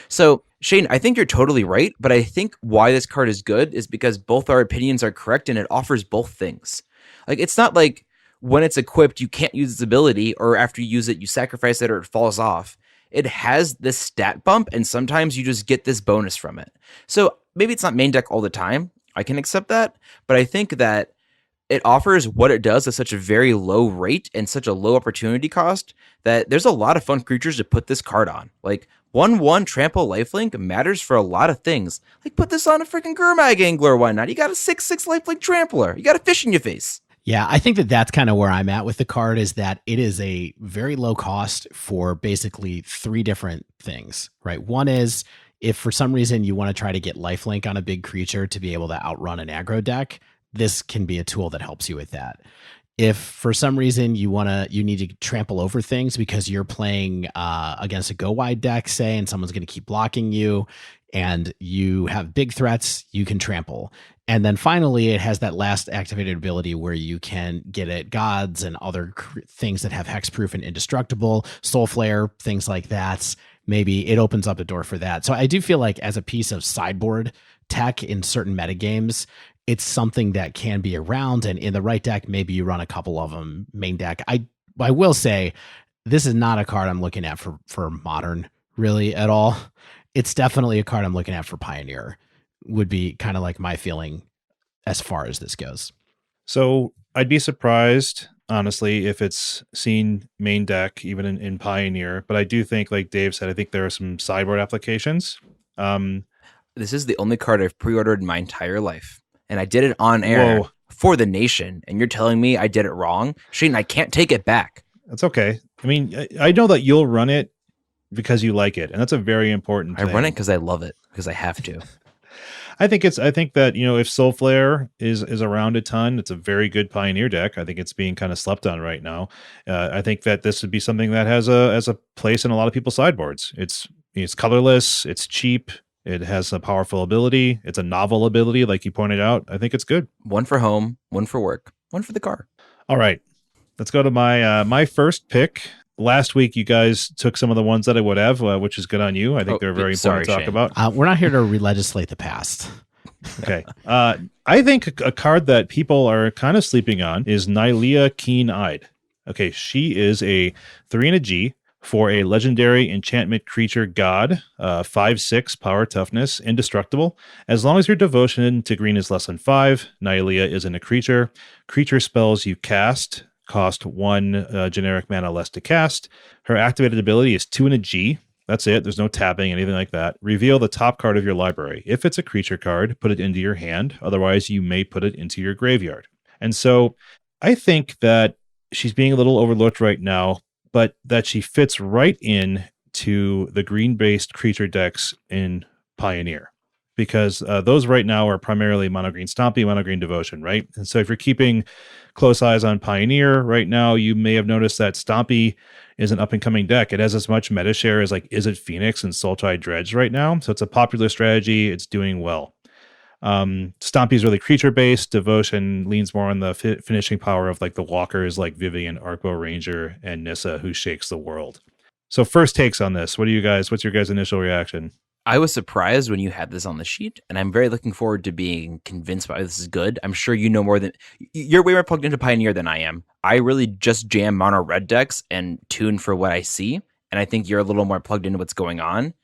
Speaker 1: So, Shane, I think you're totally right, but I think why this card is good is because both our opinions are correct and it offers both things. Like, it's not like when it's equipped, you can't use its ability, or after you use it, you sacrifice it or it falls off. It has this stat bump, and sometimes you just get this bonus from it. So maybe it's not main deck all the time. I can accept that, but I think that it offers what it does at such a very low rate and such a low opportunity cost that there's a lot of fun creatures to put this card on. Like, 1/1 trample lifelink matters for a lot of things. Like, put this on a freaking Gurmag Angler, why not? You got a 6/6 lifelink trampler. You got a fish in your face.
Speaker 3: Yeah, I think that's kind of where I'm at with the card, is that it is a very low cost for basically 3 different things, right? One is if for some reason you want to try to get lifelink on a big creature to be able to outrun an aggro deck, this can be a tool that helps you with that. If for some reason you need to trample over things because you're playing against a go wide deck, say, and someone's going to keep blocking you, and you have big threats, you can trample. And then finally, it has that last activated ability where you can get at gods and other things that have hexproof and indestructible, soul flare, things like that. Maybe it opens up a door for that. So I do feel like as a piece of sideboard tech in certain metagames, it's something that can be around, and in the right deck, maybe you run a couple of them main deck. I will say this is not a card I'm looking at for Modern really at all. It's definitely a card I'm looking at for Pioneer, would be kind of like my feeling as far as this goes.
Speaker 2: So I'd be surprised, honestly, if it's seen main deck, even in Pioneer. But I do think, like Dave said, I think there are some sideboard applications.
Speaker 1: This is the only card I've pre-ordered in my entire life. And I did it on air for the nation. And you're telling me I did it wrong? Shane, I can't take it back.
Speaker 2: That's okay. I mean, I know that you'll run it because you like it. And that's a very important thing.
Speaker 1: I run it because I love it, because I have to.
Speaker 2: I think that, if Soul Flare is around a ton, it's a very good Pioneer deck. I think it's being kind of slept on right now. I think that this would be something that has a place in a lot of people's sideboards. It's colorless, it's cheap, It has a powerful ability. It's a novel ability, like you pointed out. I think it's good.
Speaker 1: One for home, one for work, one for the car.
Speaker 2: All right. Let's go to my first pick. Last week, you guys took some of the ones that I would have, which is good on you. I think they're very important to talk about.
Speaker 3: We're not here to re-legislate the past.
Speaker 2: Okay. I think a card that people are kind of sleeping on is Nylea Keen-Eyed. Okay, she is a 3 and a G for a legendary enchantment creature god, 5/6 power toughness, indestructible. As long as your devotion to green is less than 5, Nylea isn't a creature. Creature spells you cast cost 1 generic mana less to cast. Her activated ability is 2 and a G. That's it. There's no tapping, anything like that. Reveal the top card of your library. If it's a creature card, put it into your hand. Otherwise, you may put it into your graveyard. And so I think that she's being a little overlooked right now, but that she fits right in to the green-based creature decks in Pioneer. Because those right now are primarily mono green Stompy, mono green Devotion, right? And so if you're keeping close eyes on Pioneer right now, you may have noticed that Stompy is an up-and-coming deck. It has as much meta share as like Izzet Phoenix and Sultai Dredge right now. So it's a popular strategy. It's doing well. Stompy is really creature-based. Devotion leans more on the finishing power of like the walkers like Vivian, Arkbow Ranger, and Nissa, who shakes the world. So first takes on this. What's your guys' initial reaction?
Speaker 1: I was surprised when you had this on the sheet, and I'm very looking forward to being convinced by this is good. I'm sure you know more than you're way more plugged into Pioneer than I am. I really just jam mono red decks and tune for what I see, and I think you're a little more plugged into what's going on.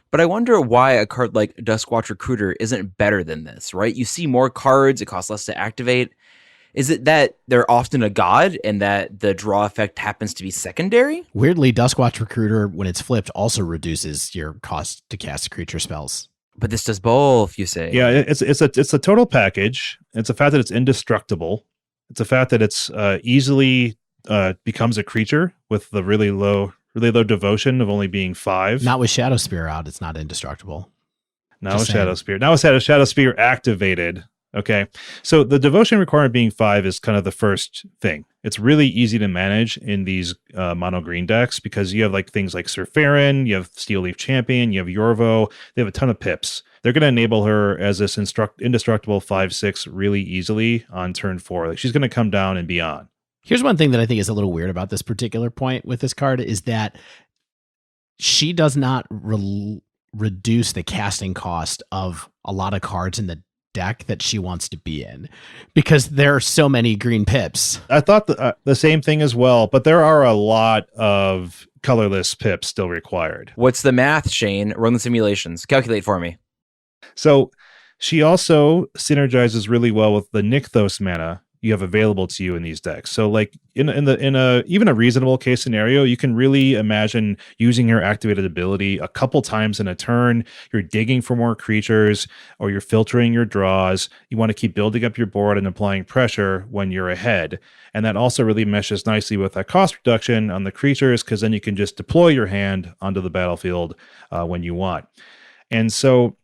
Speaker 1: But I wonder why a card like Duskwatch Recruiter isn't better than this, right? You see more cards, it costs less to activate. Is it that they're often a god and that the draw effect happens to be secondary?
Speaker 3: Weirdly, Duskwatch Recruiter, when it's flipped, also reduces your cost to cast creature spells.
Speaker 1: But this does both, you say.
Speaker 2: Yeah, it's a total package. It's a fact that it's indestructible. It's a fact that it's easily becomes a creature with the really low devotion of only being 5.
Speaker 3: Not with Shadowspear out, it's not indestructible.
Speaker 2: Now with Shadowspear activated. Okay, so the devotion requirement being 5 is kind of the first thing. It's really easy to manage in these mono green decks because you have like things like Surferin, you have Steel Leaf Champion, you have Yorvo. They have a ton of pips. They're going to enable her as this indestructible 5/6 really easily on turn 4. Like she's going to come down and beyond.
Speaker 3: Here's one thing that I think is a little weird about this particular point with this card is that she does not reduce the casting cost of a lot of cards in the deck that she wants to be in because there are so many green pips.
Speaker 2: I thought the same thing as well, but there are a lot of colorless pips still required.
Speaker 1: What's the math, Shane? Run the simulations. Calculate for me.
Speaker 2: So she also synergizes really well with the Nykthos mana you have available to you in these decks. So like in a even a reasonable case scenario, you can really imagine using your activated ability a couple times in a turn. You're digging for more creatures or you're filtering your draws. You want to keep building up your board and applying pressure when you're ahead. And that also really meshes nicely with that cost reduction on the creatures because then you can just deploy your hand onto the battlefield when you want. And so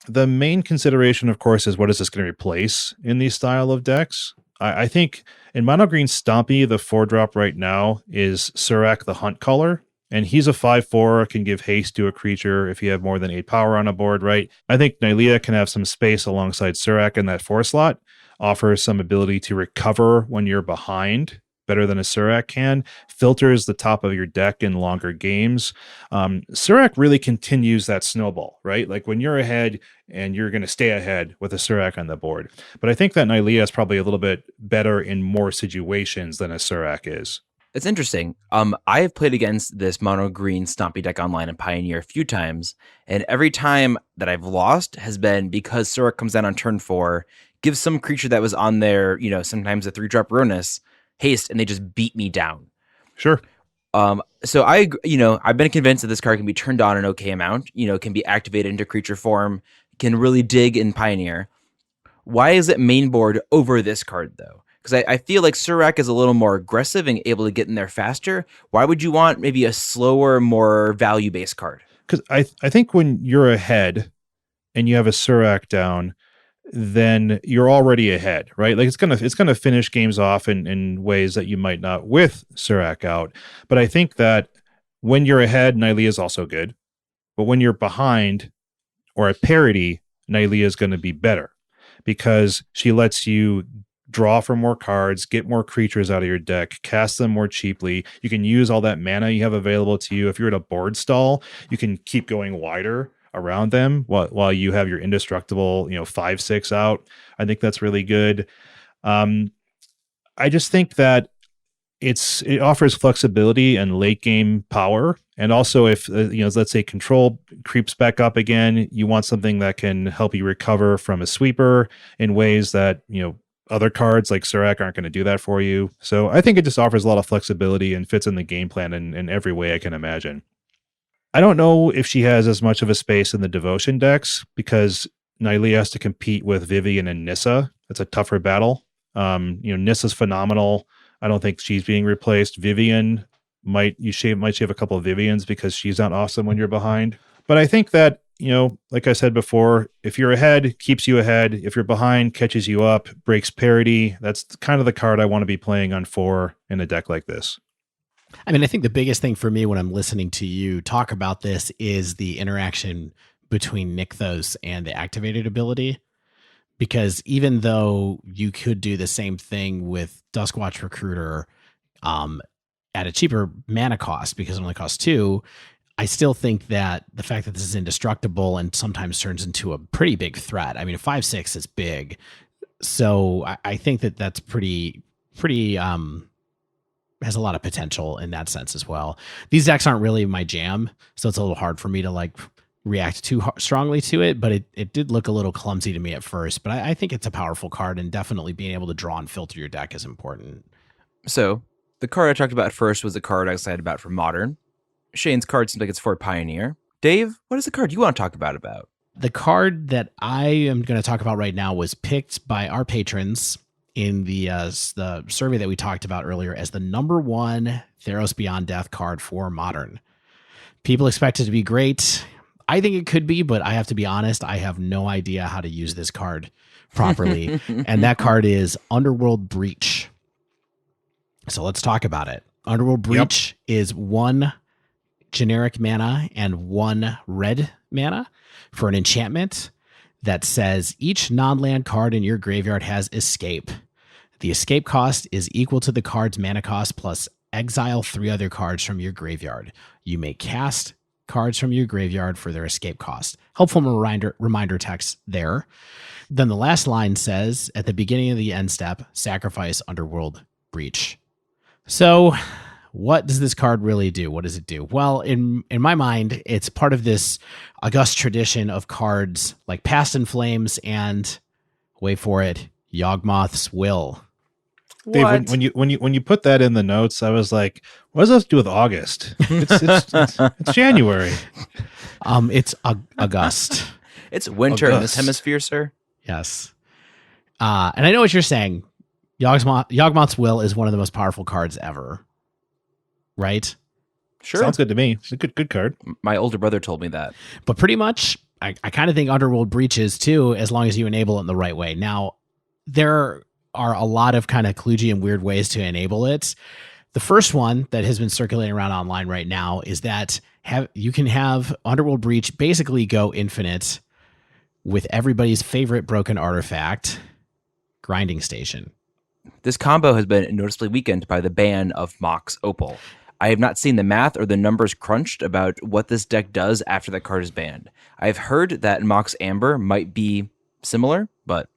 Speaker 2: the main consideration, of course, is what is this going to replace in these style of decks? I think in mono green Stompy, the 4-drop right now is Surak the Hunt Color, and he's a 5/4, can give haste to a creature if you have more than 8 power on a board, right? I think Nylea can have some space alongside Surak in that 4 slot, offers some ability to recover when you're behind, better than a Surak can, filters the top of your deck in longer games. Surak really continues that snowball, right? Like when you're ahead and you're going to stay ahead with a Surak on the board. But I think that Nylea is probably a little bit better in more situations than a Surak is.
Speaker 1: It's interesting. I have played against this mono green Stompy deck online in Pioneer a few times, and every time that I've lost has been because Surak comes down on turn 4, gives some creature that was on there, sometimes a 3-drop Ronus, haste, and they just beat me down.
Speaker 2: Sure.
Speaker 1: So I've been convinced that this card can be turned on an okay amount, can be activated into creature form, can really dig in Pioneer. Why is it mainboard over this card though? Because I feel like Surak is a little more aggressive and able to get in there faster. Why would you want maybe a slower, more value-based card?
Speaker 2: Because I think when you're ahead and you have a Surak down, then you're already ahead, right? Like it's gonna finish games off in ways that you might not with Surak out. But I think that when you're ahead, Nylea is also good. But when you're behind or at parity, Nylea is going to be better because she lets you draw for more cards, get more creatures out of your deck, cast them more cheaply. You can use all that mana you have available to you. If you're at a board stall, you can keep going wider around them while you have your indestructible, 5/6 out. I think that's really good. I just think that it offers flexibility and late game power. And also if, let's say control creeps back up again, you want something that can help you recover from a sweeper in ways that, other cards like Surak aren't going to do that for you. So I think it just offers a lot of flexibility and fits in the game plan in every way I can imagine. I don't know if she has as much of a space in the devotion decks because Nylea has to compete with Vivian and Nissa. It's a tougher battle. Nissa's phenomenal. I don't think she's being replaced. Vivian might shave a couple of Vivians because she's not awesome when you're behind. But I think that, like I said before, if you're ahead, keeps you ahead. If you're behind, catches you up, breaks parity. That's kind of the card I want to be playing on 4 in a deck like this.
Speaker 3: I mean, I think the biggest thing for me when I'm listening to you talk about this is the interaction between Nykthos and the activated ability. Because even though you could do the same thing with Duskwatch Recruiter at a cheaper mana cost, because it only costs 2, I still think that the fact that this is indestructible and sometimes turns into a pretty big threat. I mean, a 5/6 is big. So I think that that's pretty has a lot of potential in that sense as well. These decks aren't really my jam, so it's a little hard for me to react too strongly to it, but it did look a little clumsy to me at first. But I think it's a powerful card, and definitely being able to draw and filter your deck is important.
Speaker 1: So the card I talked about first was the card I was excited about for Modern. Shane's card seems like it's for Pioneer. Dave, what is the card you want to talk about?
Speaker 3: The card that I am going to talk about right now was picked by our patrons in the survey that we talked about earlier as the number 1 Theros Beyond Death card for Modern. People expect it to be great. I think it could be, but I have to be honest, I have no idea how to use this card properly. And that card is Underworld Breach. So let's talk about it. Underworld Breach is 1 generic mana and 1 red mana for an enchantment that says each non-land card in your graveyard has escape. The escape cost is equal to the card's mana cost plus exile 3 other cards from your graveyard. You may cast cards from your graveyard for their escape cost. Helpful reminder text there. Then the last line says, at the beginning of the end step, sacrifice Underworld Breach. So what does this card really do? What does it do? Well, in my mind, it's part of this august tradition of cards like Past in Flames and, wait for it, Yawgmoth's Will.
Speaker 2: Dave, when you put that in the notes, I was like, what does that have to do with August? It's January.
Speaker 3: It's August.
Speaker 1: It's winter in this hemisphere, sir.
Speaker 3: Yes. And I know what you're saying. Yawgmoth's Will is one of the most powerful cards ever. Right?
Speaker 1: Sure.
Speaker 2: Sounds good to me. It's a good card.
Speaker 1: My older brother told me that.
Speaker 3: But pretty much, I kind of think Underworld Breach is too, as long as you enable it in the right way. Now, there are a lot of kind of kludgy and weird ways to enable it. The first one that has been circulating around online right now is that you can have Underworld Breach basically go infinite with everybody's favorite broken artifact, Grinding Station.
Speaker 1: This combo has been noticeably weakened by the ban of Mox Opal. I have not seen the math or the numbers crunched about what this deck does after the card is banned. I've heard that Mox Amber might be similar, but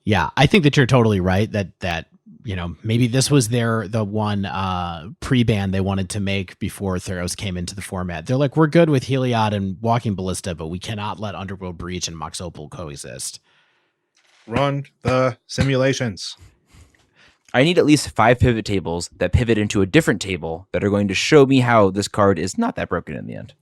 Speaker 3: yeah, I think that you're totally right that maybe this was the one pre-ban they wanted to make before Theros came into the format. They're like, we're good with Heliod and Walking Ballista, but we cannot let Underworld Breach and Mox Opal coexist.
Speaker 2: Run the simulations.
Speaker 1: I need at least 5 pivot tables that pivot into a different table that are going to show me how this card is not that broken in the end.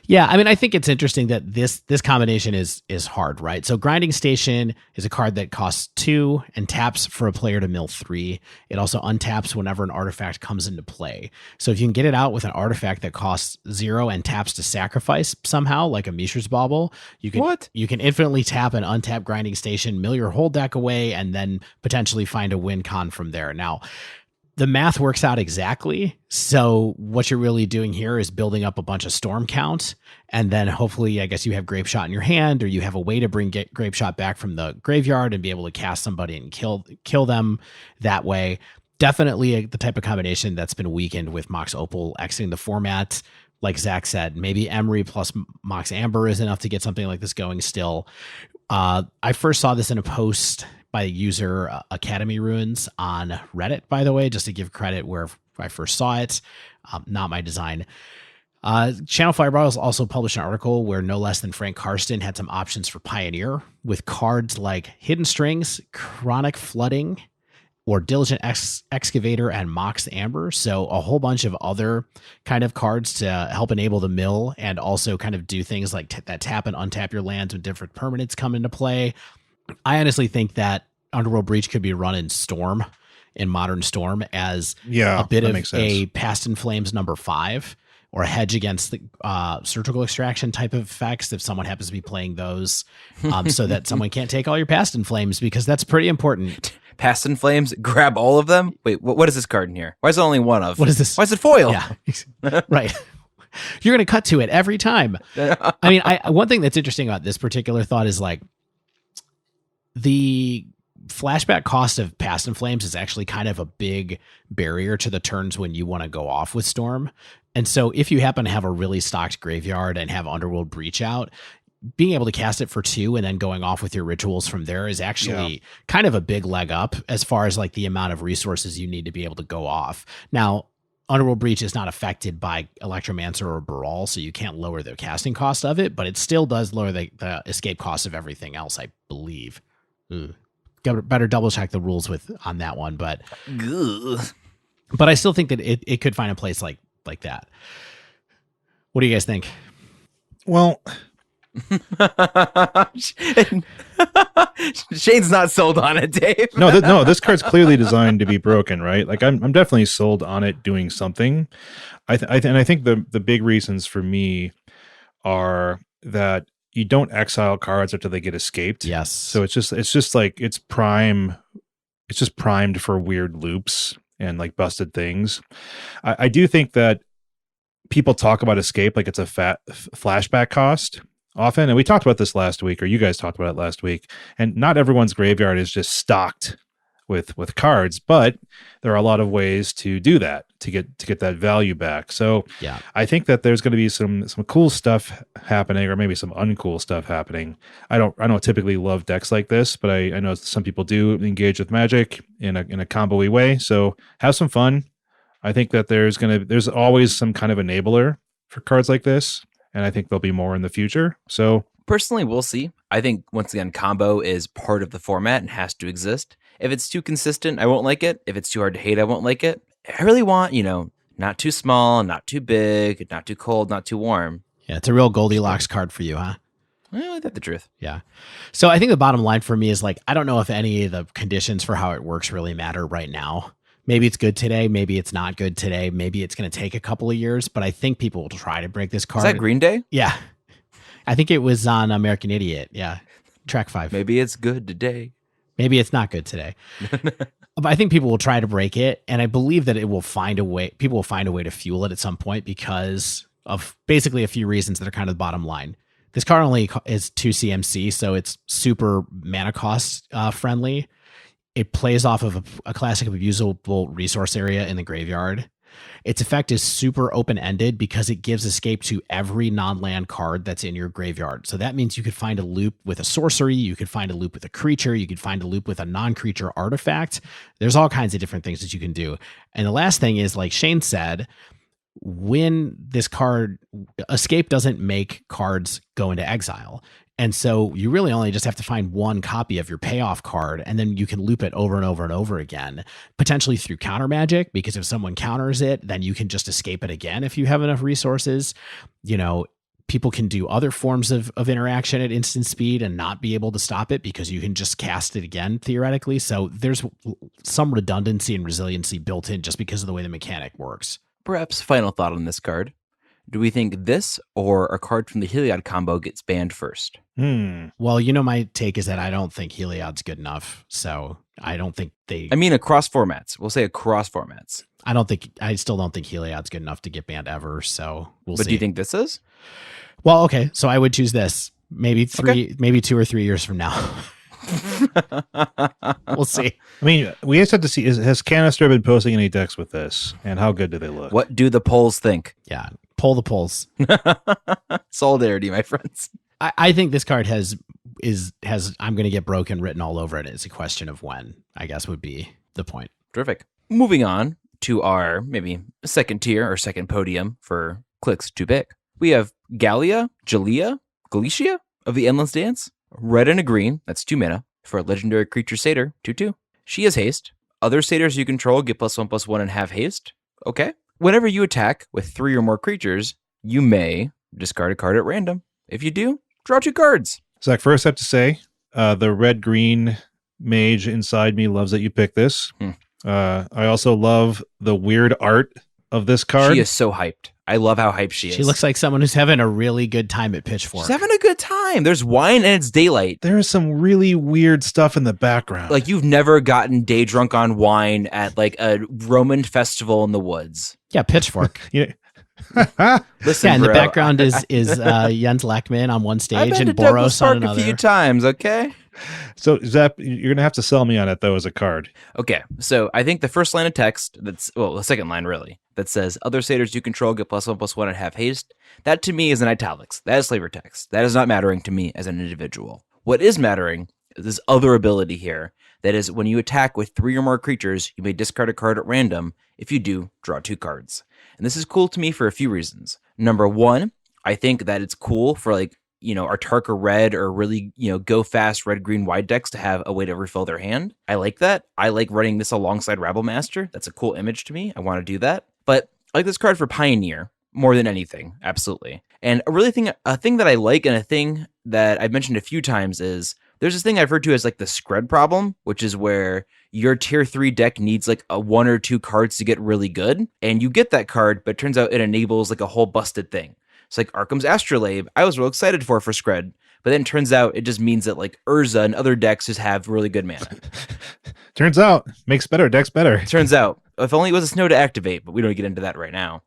Speaker 3: Yeah, I mean, I think it's interesting that this combination is hard, right? So Grinding Station is a card that costs 2 and taps for a player to mill 3. It also untaps whenever an artifact comes into play. So if you can get it out with an artifact that costs 0 and taps to sacrifice somehow, like a Mishra's Bauble, you can infinitely tap and untap Grinding Station, mill your whole deck away, and then potentially find a win con from there. Now, the math works out exactly. So what you're really doing here is building up a bunch of storm count. And then hopefully, I guess you have Grape Shot in your hand, or you have a way to bring Grape Shot back from the graveyard and be able to cast somebody and kill them that way. Definitely the type of combination that's been weakened with Mox Opal exiting the format. Like Zach said, maybe Emery plus Mox Amber is enough to get something like this going still. I first saw this in a post by user Academy Ruins on Reddit, by the way, just to give credit where I first saw it. Not my design. Channel Fireballs also published an article where no less than Frank Karsten had some options for Pioneer with cards like Hidden Strings, Chronic Flooding, or Diligent Excavator and Mox Amber. So a whole bunch of other kind of cards to help enable the mill and also kind of do things like that tap and untap your lands when different permanents come into play. I honestly think that Underworld Breach could be run in Storm, in Modern Storm, as a bit of a Past in Flames #5 or a hedge against the surgical extraction type of effects if someone happens to be playing those, so that someone can't take all your Past in Flames, because that's pretty important.
Speaker 1: Past in Flames, grab all of them? Wait, what is this card in here? Why is it only one of?
Speaker 3: What is this?
Speaker 1: Why is it foil?
Speaker 3: Yeah, right. You're going to cut to it every time. I mean, one thing that's interesting about this particular thought is like the flashback cost of Past in Flames is actually kind of a big barrier to the turns when you want to go off with Storm. And so if you happen to have a really stocked graveyard and have Underworld Breach out, being able to cast it for 2 and then going off with your rituals from there is actually kind of a big leg up as far as like the amount of resources you need to be able to go off. Now, Underworld Breach is not affected by Electromancer or Baral, so you can't lower the casting cost of it, but it still does lower the escape cost of everything else, I believe. Better double check the rules on that one, but I still think that it could find a place like that. What do you guys think?
Speaker 2: Well,
Speaker 1: Shane's not sold on it, Dave.
Speaker 2: No, this card's clearly designed to be broken, right? Like I'm definitely sold on it doing something. I think the big reasons for me are that you don't exile cards after they get escaped.
Speaker 3: Yes.
Speaker 2: So it's just like it's primed for weird loops and like busted things. I do think that people talk about escape like it's a fat flashback cost often. And we talked about this last week, or you guys talked about it last week. And not everyone's graveyard is just stocked with cards, but there are a lot of ways to do that, to get that value back. So
Speaker 3: yeah,
Speaker 2: I think that there's going to be some cool stuff happening, or maybe some uncool stuff happening. I don't typically love decks like this, but I know some people do engage with Magic in a combo-y way. So have some fun. I think that there's always some kind of enabler for cards like this, and I think there'll be more in the future. So
Speaker 1: personally, we'll see. I think once again, combo is part of the format and has to exist. If it's too consistent, I won't like it. If it's too hard to hate, I won't like it. I really want, not too small, not too big, not too cold, not too warm.
Speaker 3: Yeah, it's a real Goldilocks card for you, huh?
Speaker 1: Well, that's the truth.
Speaker 3: Yeah. So I think the bottom line for me is like, I don't know if any of the conditions for how it works really matter right now. Maybe it's good today. Maybe it's not good today. Maybe it's going to take a couple of years, but I think people will try to break this card.
Speaker 1: Is that Green Day?
Speaker 3: Yeah. I think it was on American Idiot. Yeah. Track 5.
Speaker 1: Maybe it's good today.
Speaker 3: Maybe it's not good today. But I think people will try to break it. And I believe that it will find a way. People will find a way to fuel it at some point because of basically a few reasons that are kind of the bottom line. This card only is 2 CMC, so it's super mana cost friendly. It plays off of a classic abusable resource area in the graveyard. Its effect is super open-ended because it gives escape to every non-land card that's in your graveyard. So that means you could find a loop with a sorcery, you could find a loop with a creature, you could find a loop with a non-creature artifact. There's all kinds of different things that you can do. And the last thing is, like Shane said, when this card, escape doesn't make cards go into exile. And so you really only just have to find one copy of your payoff card, and then you can loop it over and over and over again, potentially through counter magic, because if someone counters it, then you can just escape it again if you have enough resources. People can do other forms of interaction at instant speed and not be able to stop it because you can just cast it again, theoretically. So there's some redundancy and resiliency built in just because of the way the mechanic works.
Speaker 1: Perhaps final thought on this card. Do we think this or a card from the Heliod combo gets banned first?
Speaker 3: Well, you know, my take is that I don't think Heliod's good enough. So I don't think
Speaker 1: I mean, across formats. We'll say across formats.
Speaker 3: I still don't think Heliod's good enough to get banned ever. So we'll see.
Speaker 1: But do you think this is?
Speaker 3: Well, okay. So I would choose this. Maybe 2 or 3 years from now. We'll see.
Speaker 2: I mean, we just have to see, has Canister been posting any decks with this? And how good do they look?
Speaker 1: What do the polls think?
Speaker 3: Yeah. Poll the polls.
Speaker 1: Solidarity, my friends.
Speaker 3: I think this card has I'm going to get broken written all over it. It's a question of when, I guess, would be the point.
Speaker 1: Terrific. Moving on to our maybe second tier or second podium for clicks to pick. We have Gallia of the Endless Dance. Red and a green, that's 2 mana, for a legendary creature satyr, 2/2. She has haste. Other satyrs you control get +1/+1 and have haste. Okay. Whenever you attack with 3 or more creatures, you may discard a card at random. If you do, draw 2 cards.
Speaker 2: Zach, first I have to say, the red-green mage inside me loves that you picked this. I also love the weird art of this card.
Speaker 1: She is so hyped. I love how hyped she is.
Speaker 3: She looks like someone who's having a really good time at Pitchfork.
Speaker 1: She's having a good time. There's wine and it's daylight.
Speaker 2: There is some really weird stuff in the background.
Speaker 1: Like you've never gotten day drunk on wine at like a Roman festival in the woods.
Speaker 3: Yeah, Pitchfork.
Speaker 2: Yeah.
Speaker 1: Listen,
Speaker 3: Yeah, and
Speaker 1: bro,
Speaker 3: the background is Jens Lackman on one
Speaker 1: I've
Speaker 3: stage
Speaker 1: been
Speaker 3: and
Speaker 1: to Douglas
Speaker 3: Boros on
Speaker 1: Park
Speaker 3: another.
Speaker 1: a few times, okay?
Speaker 2: So, Zap, you're going to have to sell me on it, though, as a card.
Speaker 1: Okay, so I think the first line of text, the second line really, that says, other satyrs you control get +1/+1 and have haste, that to me is in italics. That is flavor text. That is not mattering to me as an individual. What is mattering is this other ability here, that is when you attack with 3 or more creatures, you may discard a card at random. If you do, draw 2 cards. And this is cool to me for a few reasons. Number one, I think that it's cool for our Tarka red or really, go fast red-green wide decks to have a way to refill their hand. I like that. I like running this alongside Rabblemaster. That's a cool image to me. I want to do that. But I like this card for Pioneer more than anything. Absolutely. And a thing that I like and a thing that I've mentioned a few times is there's this thing I've referred to as like the Scred problem, which is where your tier 3 deck needs like a 1 or 2 cards to get really good. And you get that card, but it turns out it enables like a whole busted thing. It's like Arkham's Astrolabe. I was real excited for Scred, but then it turns out it just means that like Urza and other decks just have really good mana.
Speaker 2: Turns out, makes better decks better.
Speaker 1: Turns out, if only it was a snow to activate, but we don't get into that right now.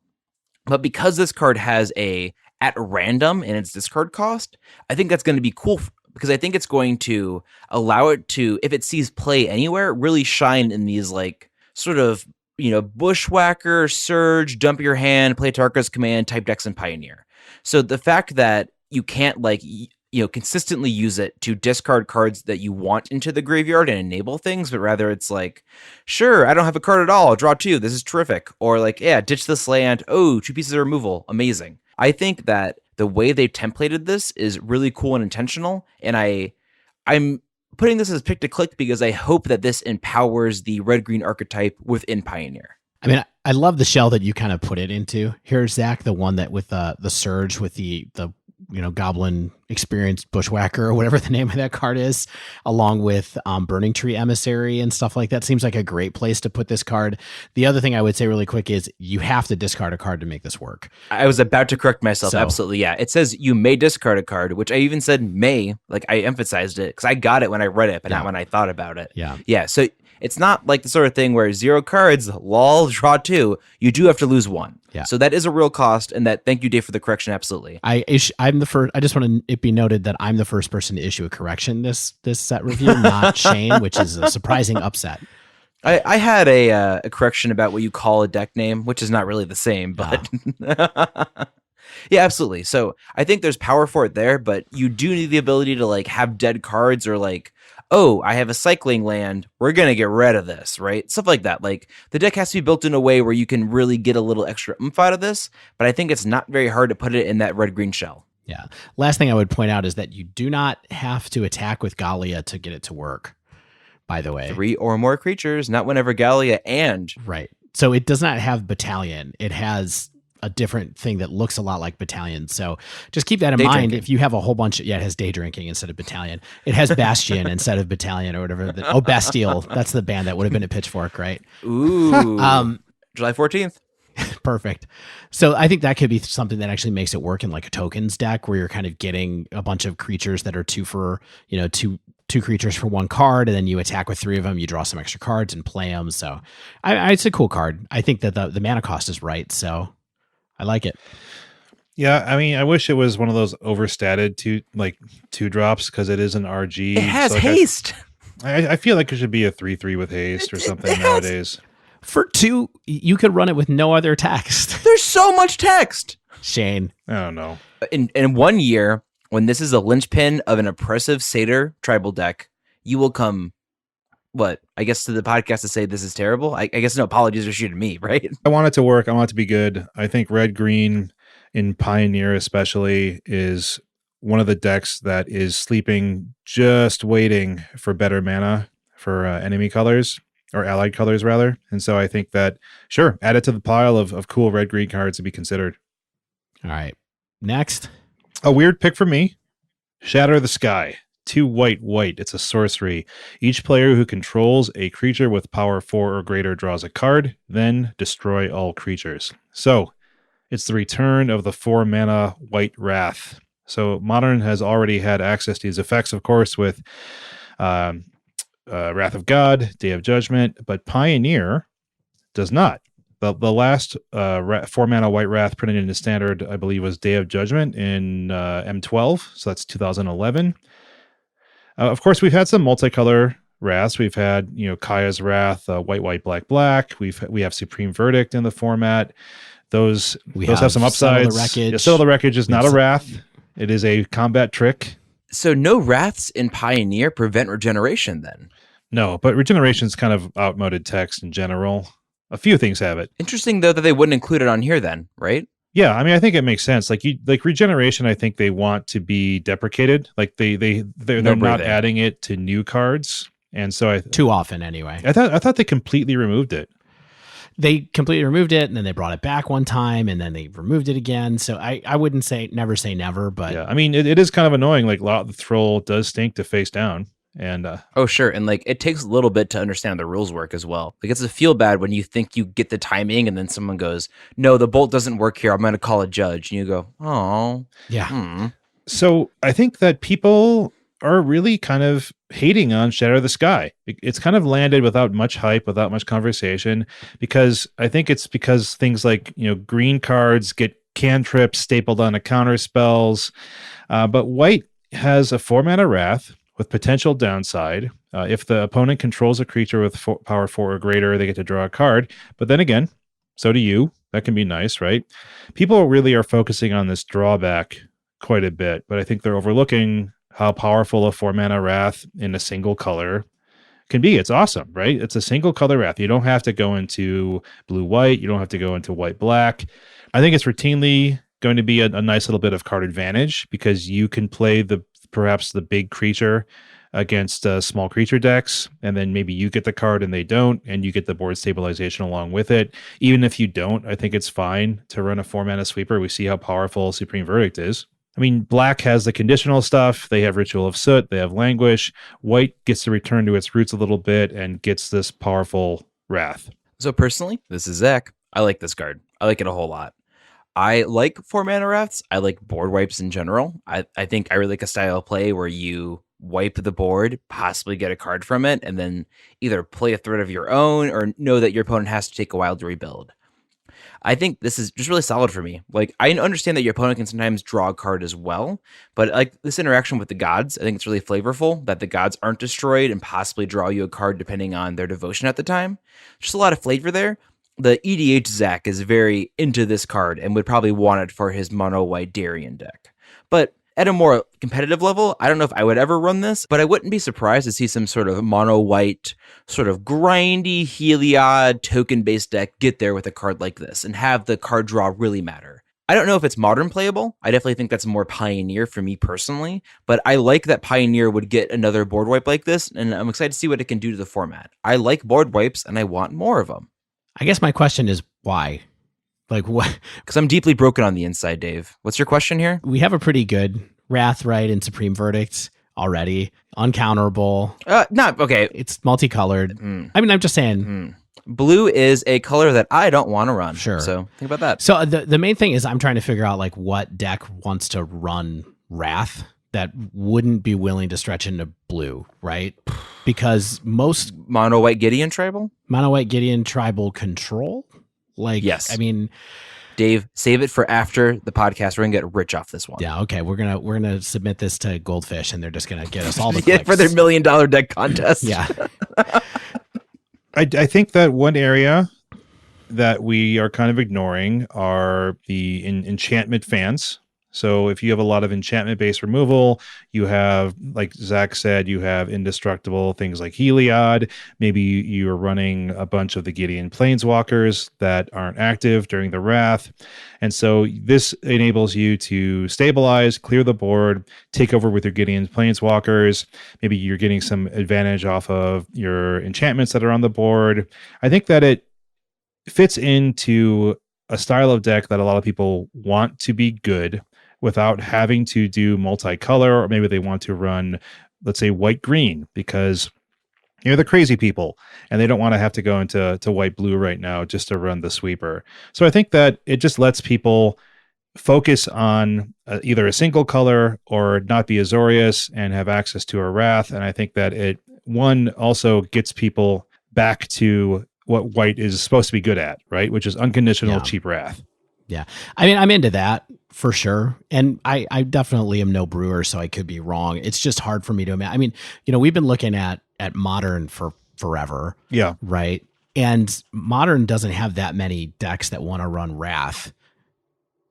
Speaker 1: But because this card has a at random in its discard cost, I think that's going to be cool because I think it's going to allow it to, if it sees play anywhere, really shine in these like sort of, Bushwhacker, Surge, dump your hand, play Tarka's Command type decks in Pioneer. So the fact that you can't consistently use it to discard cards that you want into the graveyard and enable things, but rather it's like, sure, I don't have a card at all. I'll draw 2. This is terrific. Or like, yeah, ditch this land. Oh, 2 pieces of removal. Amazing. I think that the way they've templated this is really cool and intentional. And I'm putting this as pick to click because I hope that this empowers the red-green archetype within Pioneer.
Speaker 3: I mean, I love the shell that you kind of put it into. Here's Zach, the one that with the Surge with the Goblin Experienced Bushwhacker or whatever the name of that card is, along with Burning Tree Emissary and stuff like that. Seems like a great place to put this card. The other thing I would say really quick is you have to discard a card to make this work.
Speaker 1: I was about to correct myself. Absolutely. Yeah. It says you may discard a card, which I even said may, like I emphasized it because I got it when I read it, but not when I thought about it.
Speaker 3: Yeah.
Speaker 1: Yeah. So it's not like the sort of thing where 0 cards, lol, draw 2. You do have to lose 1.
Speaker 3: Yeah.
Speaker 1: So that is a real cost, and that thank you, Dave, for the correction. Absolutely.
Speaker 3: I'm the first. I just want it be noted that I'm the first person to issue a correction this set review, not Shane, which is a surprising upset.
Speaker 1: I had a correction about what you call a deck name, which is not really the same, but yeah, absolutely. So I think there's power for it there, but you do need the ability to like have dead cards or like, oh, I have a cycling land. We're going to get rid of this, right? Stuff like that. Like the deck has to be built in a way where you can really get a little extra oomph out of this, but I think it's not very hard to put it in that red-green shell.
Speaker 3: Yeah. Last thing I would point out is that you do not have to attack with Gallia to get it to work, by the way.
Speaker 1: 3 or more creatures, not whenever Gallia and...
Speaker 3: Right. So it does not have Battalion. It has a different thing that looks a lot like Battalion. So just keep that in mind. If you have a whole bunch of, it has Day Drinking instead of Battalion. It has Bastion instead of Battalion or whatever. Bastille. That's the band that would have been at Pitchfork, right?
Speaker 1: Ooh. July 14th.
Speaker 3: Perfect. So I think that could be something that actually makes it work in like a tokens deck where you're kind of getting a bunch of creatures that are two creatures for one card, and then you attack with 3 of them, you draw some extra cards and play them. So it's a cool card. I think that the mana cost is right, so I like it.
Speaker 2: Yeah, I mean, I wish it was one of those overstated two drops because it is an RG.
Speaker 1: It has
Speaker 2: So, like,
Speaker 1: haste.
Speaker 2: I feel like it should be a 3/3 with haste or something nowadays.
Speaker 3: For 2, you could run it with no other text.
Speaker 1: There's so much text.
Speaker 3: Shane.
Speaker 2: I don't know.
Speaker 1: In 1 year, when this is a linchpin of an oppressive satyr tribal deck, you will come, I guess to the podcast to say this is terrible? I guess no apologies are shooting me, right?
Speaker 2: I want it to work. I want it to be good. I think red-green in Pioneer especially is one of the decks that is sleeping, just waiting for better mana for enemy colors, or allied colors rather. And so I think that, sure, add it to the pile of cool red-green cards to be considered.
Speaker 3: All right. Next.
Speaker 2: A weird pick for me. Shatter the Sky. 2 white. It's a sorcery. Each player who controls a creature with power 4 or greater draws a card, then destroy all creatures. So it's the return of the 4 mana white Wrath. So Modern has already had access to these effects, of course, with Wrath of God, Day of Judgment, but Pioneer does not. The last 4 mana white Wrath printed into Standard, I believe, was Day of Judgment in M12, so that's 2011. Of course, we've had some multicolor Wraths. We've had, Kaya's Wrath, white, black. We have Supreme Verdict in the format. Those have some upsides. Settle the Wreckage is not a Wrath. It is a combat trick.
Speaker 1: So no Wraths in Pioneer prevent regeneration then?
Speaker 2: No, but regeneration is kind of outmoded text in general. A few things have it.
Speaker 1: Interesting though that they wouldn't include it on here then, right?
Speaker 2: Yeah, I mean, I think it makes sense. Like regeneration, I think they want to be deprecated. Like they're not adding it to new cards, and so
Speaker 3: too often anyway.
Speaker 2: I thought they completely removed it.
Speaker 3: They completely removed it, and then they brought it back one time, and then they removed it again. So I wouldn't say never, but
Speaker 2: yeah, I mean, it is kind of annoying. Like Lot of the Thrall does stink to face down. And
Speaker 1: oh sure, and like it takes a little bit to understand how the rules work as well. Like it's a feel bad when you think you get the timing and then someone goes, no, the bolt doesn't work here, I'm going to call a judge, and you go, oh
Speaker 3: yeah.
Speaker 2: So I think that people are really kind of hating on Shatter the Sky. It's kind of landed without much hype, without much conversation, because I think it's because things like, green cards get cantrips stapled onto counter spells, but white has a 4 mana Wrath with potential downside. If the opponent controls a creature with power 4 or greater, they get to draw a card. But then again, so do you. That can be nice, right? People really are focusing on this drawback quite a bit, but I think they're overlooking how powerful a 4 mana Wrath in a single color can be. It's awesome, right? It's a single color Wrath. You don't have to go into blue-white. You don't have to go into white-black. I think it's routinely going to be a nice little bit of card advantage because you can play perhaps the big creature against small creature decks, and then maybe you get the card and they don't, and you get the board stabilization along with it. Even if you don't, I think it's fine to run a 4 mana sweeper. We see how powerful Supreme Verdict is. I mean, black has the conditional stuff. They have Ritual of Soot. They have Languish. White gets to return to its roots a little bit and gets this powerful Wrath.
Speaker 1: So personally, this is Zach. I like this card. I like it a whole lot. I like 4 mana Wraths. I like board wipes in general. I think I really like a style of play where you wipe the board, possibly get a card from it, and then either play a threat of your own or know that your opponent has to take a while to rebuild. I think this is just really solid for me. Like, I understand that your opponent can sometimes draw a card as well, but like this interaction with the gods, I think it's really flavorful that the gods aren't destroyed and possibly draw you a card depending on their devotion at the time. Just a lot of flavor there. The EDH Zach is very into this card and would probably want it for his mono white Darien deck. But at a more competitive level, I don't know if I would ever run this, but I wouldn't be surprised to see some sort of mono white, sort of grindy Heliod token-based deck get there with a card like this and have the card draw really matter. I don't know if it's modern playable. I definitely think that's more Pioneer for me personally, but I like that Pioneer would get another board wipe like this, and I'm excited to see what it can do to the format. I like board wipes, and I want more of them.
Speaker 3: I guess my question is why? Like what?
Speaker 1: Because I'm deeply broken on the inside, Dave. What's your question here?
Speaker 3: We have a pretty good Wrath, right, and Supreme Verdicts already. Uncounterable.
Speaker 1: Not okay.
Speaker 3: It's multicolored. I mean, I'm just saying.
Speaker 1: Blue is a color that I don't want to run.
Speaker 3: Sure.
Speaker 1: So think about that.
Speaker 3: So the main thing is I'm trying to figure out like what deck wants to run Wrath that wouldn't be willing to stretch into blue, right? Because most
Speaker 1: Mono white Gideon tribal?
Speaker 3: mono white Gideon tribal control, like,
Speaker 1: Yes.
Speaker 3: I mean,
Speaker 1: Dave, save it for after the podcast. We're gonna get rich off this one.
Speaker 3: yeah, okay, we're gonna submit this to Goldfish, and they're just gonna get us all the
Speaker 1: Yeah,
Speaker 3: clicks
Speaker 1: for their $1 million deck contest.
Speaker 3: Yeah,
Speaker 2: I think that one area that we are kind of ignoring are the enchantment fans. So if you have a lot of enchantment-based removal, you have, like Zach said, you have indestructible things like Heliod. Maybe you're running a bunch of the Gideon Planeswalkers that aren't active during the Wrath. And so this enables you to stabilize, clear the board, take over with your Gideon Planeswalkers. Maybe you're getting some advantage off of your enchantments that are on the board. I think that it fits into a style of deck that a lot of people want to be good without having to do multicolor, or maybe they want to run, let's say, white-green, because you're the crazy people and they don't want to have to go into white-blue right now just to run the sweeper. So I think that it just lets people focus on either a single color or not be Azorius and have access to a Wrath. And I think that it, one, also gets people back to what white is supposed to be good at, right? Which is unconditional cheap Wrath.
Speaker 3: yeah. I mean, I'm into that for sure, and I definitely am no brewer, so I could be wrong. It's just hard for me to imagine. I mean, you know, we've been looking at Modern for forever,
Speaker 2: Yeah.
Speaker 3: right? And Modern doesn't have that many decks that want to run Wrath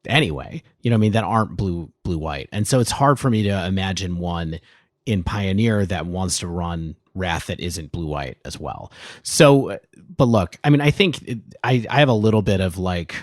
Speaker 3: anyway, you know what I mean, that aren't blue white. And so it's hard for me to imagine one in Pioneer that wants to run Wrath that isn't blue white as well. So, but look, I mean, I think I have a little bit of like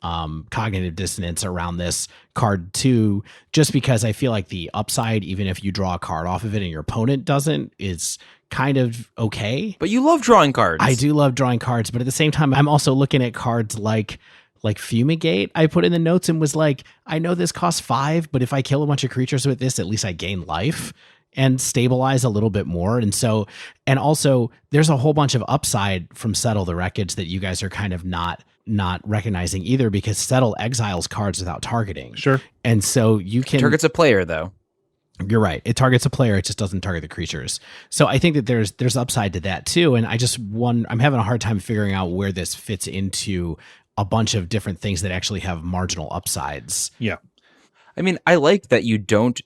Speaker 3: cognitive dissonance around this card too, just because I feel like the upside, even if you draw a card off of it and your opponent doesn't, is kind of okay.
Speaker 1: But you love drawing cards.
Speaker 3: I do love drawing cards, but at the same time, I'm also looking at cards like Fumigate. I put in the notes and was like, I know this costs 5, but if I kill a bunch of creatures with this, at least I gain life and stabilize a little bit more. And so, and also there's a whole bunch of upside from Settle the Wreckage that you guys are kind of not recognizing either, because Settle exiles cards without targeting.
Speaker 2: Sure.
Speaker 3: And so you can
Speaker 1: Targets a player, though.
Speaker 3: You're right. It targets a player. It just doesn't target the creatures. So I think that there's upside to that too. And I'm having a hard time figuring out where this fits into a bunch of different things that actually have marginal upsides.
Speaker 2: Yeah.
Speaker 1: I mean, I like that you don't.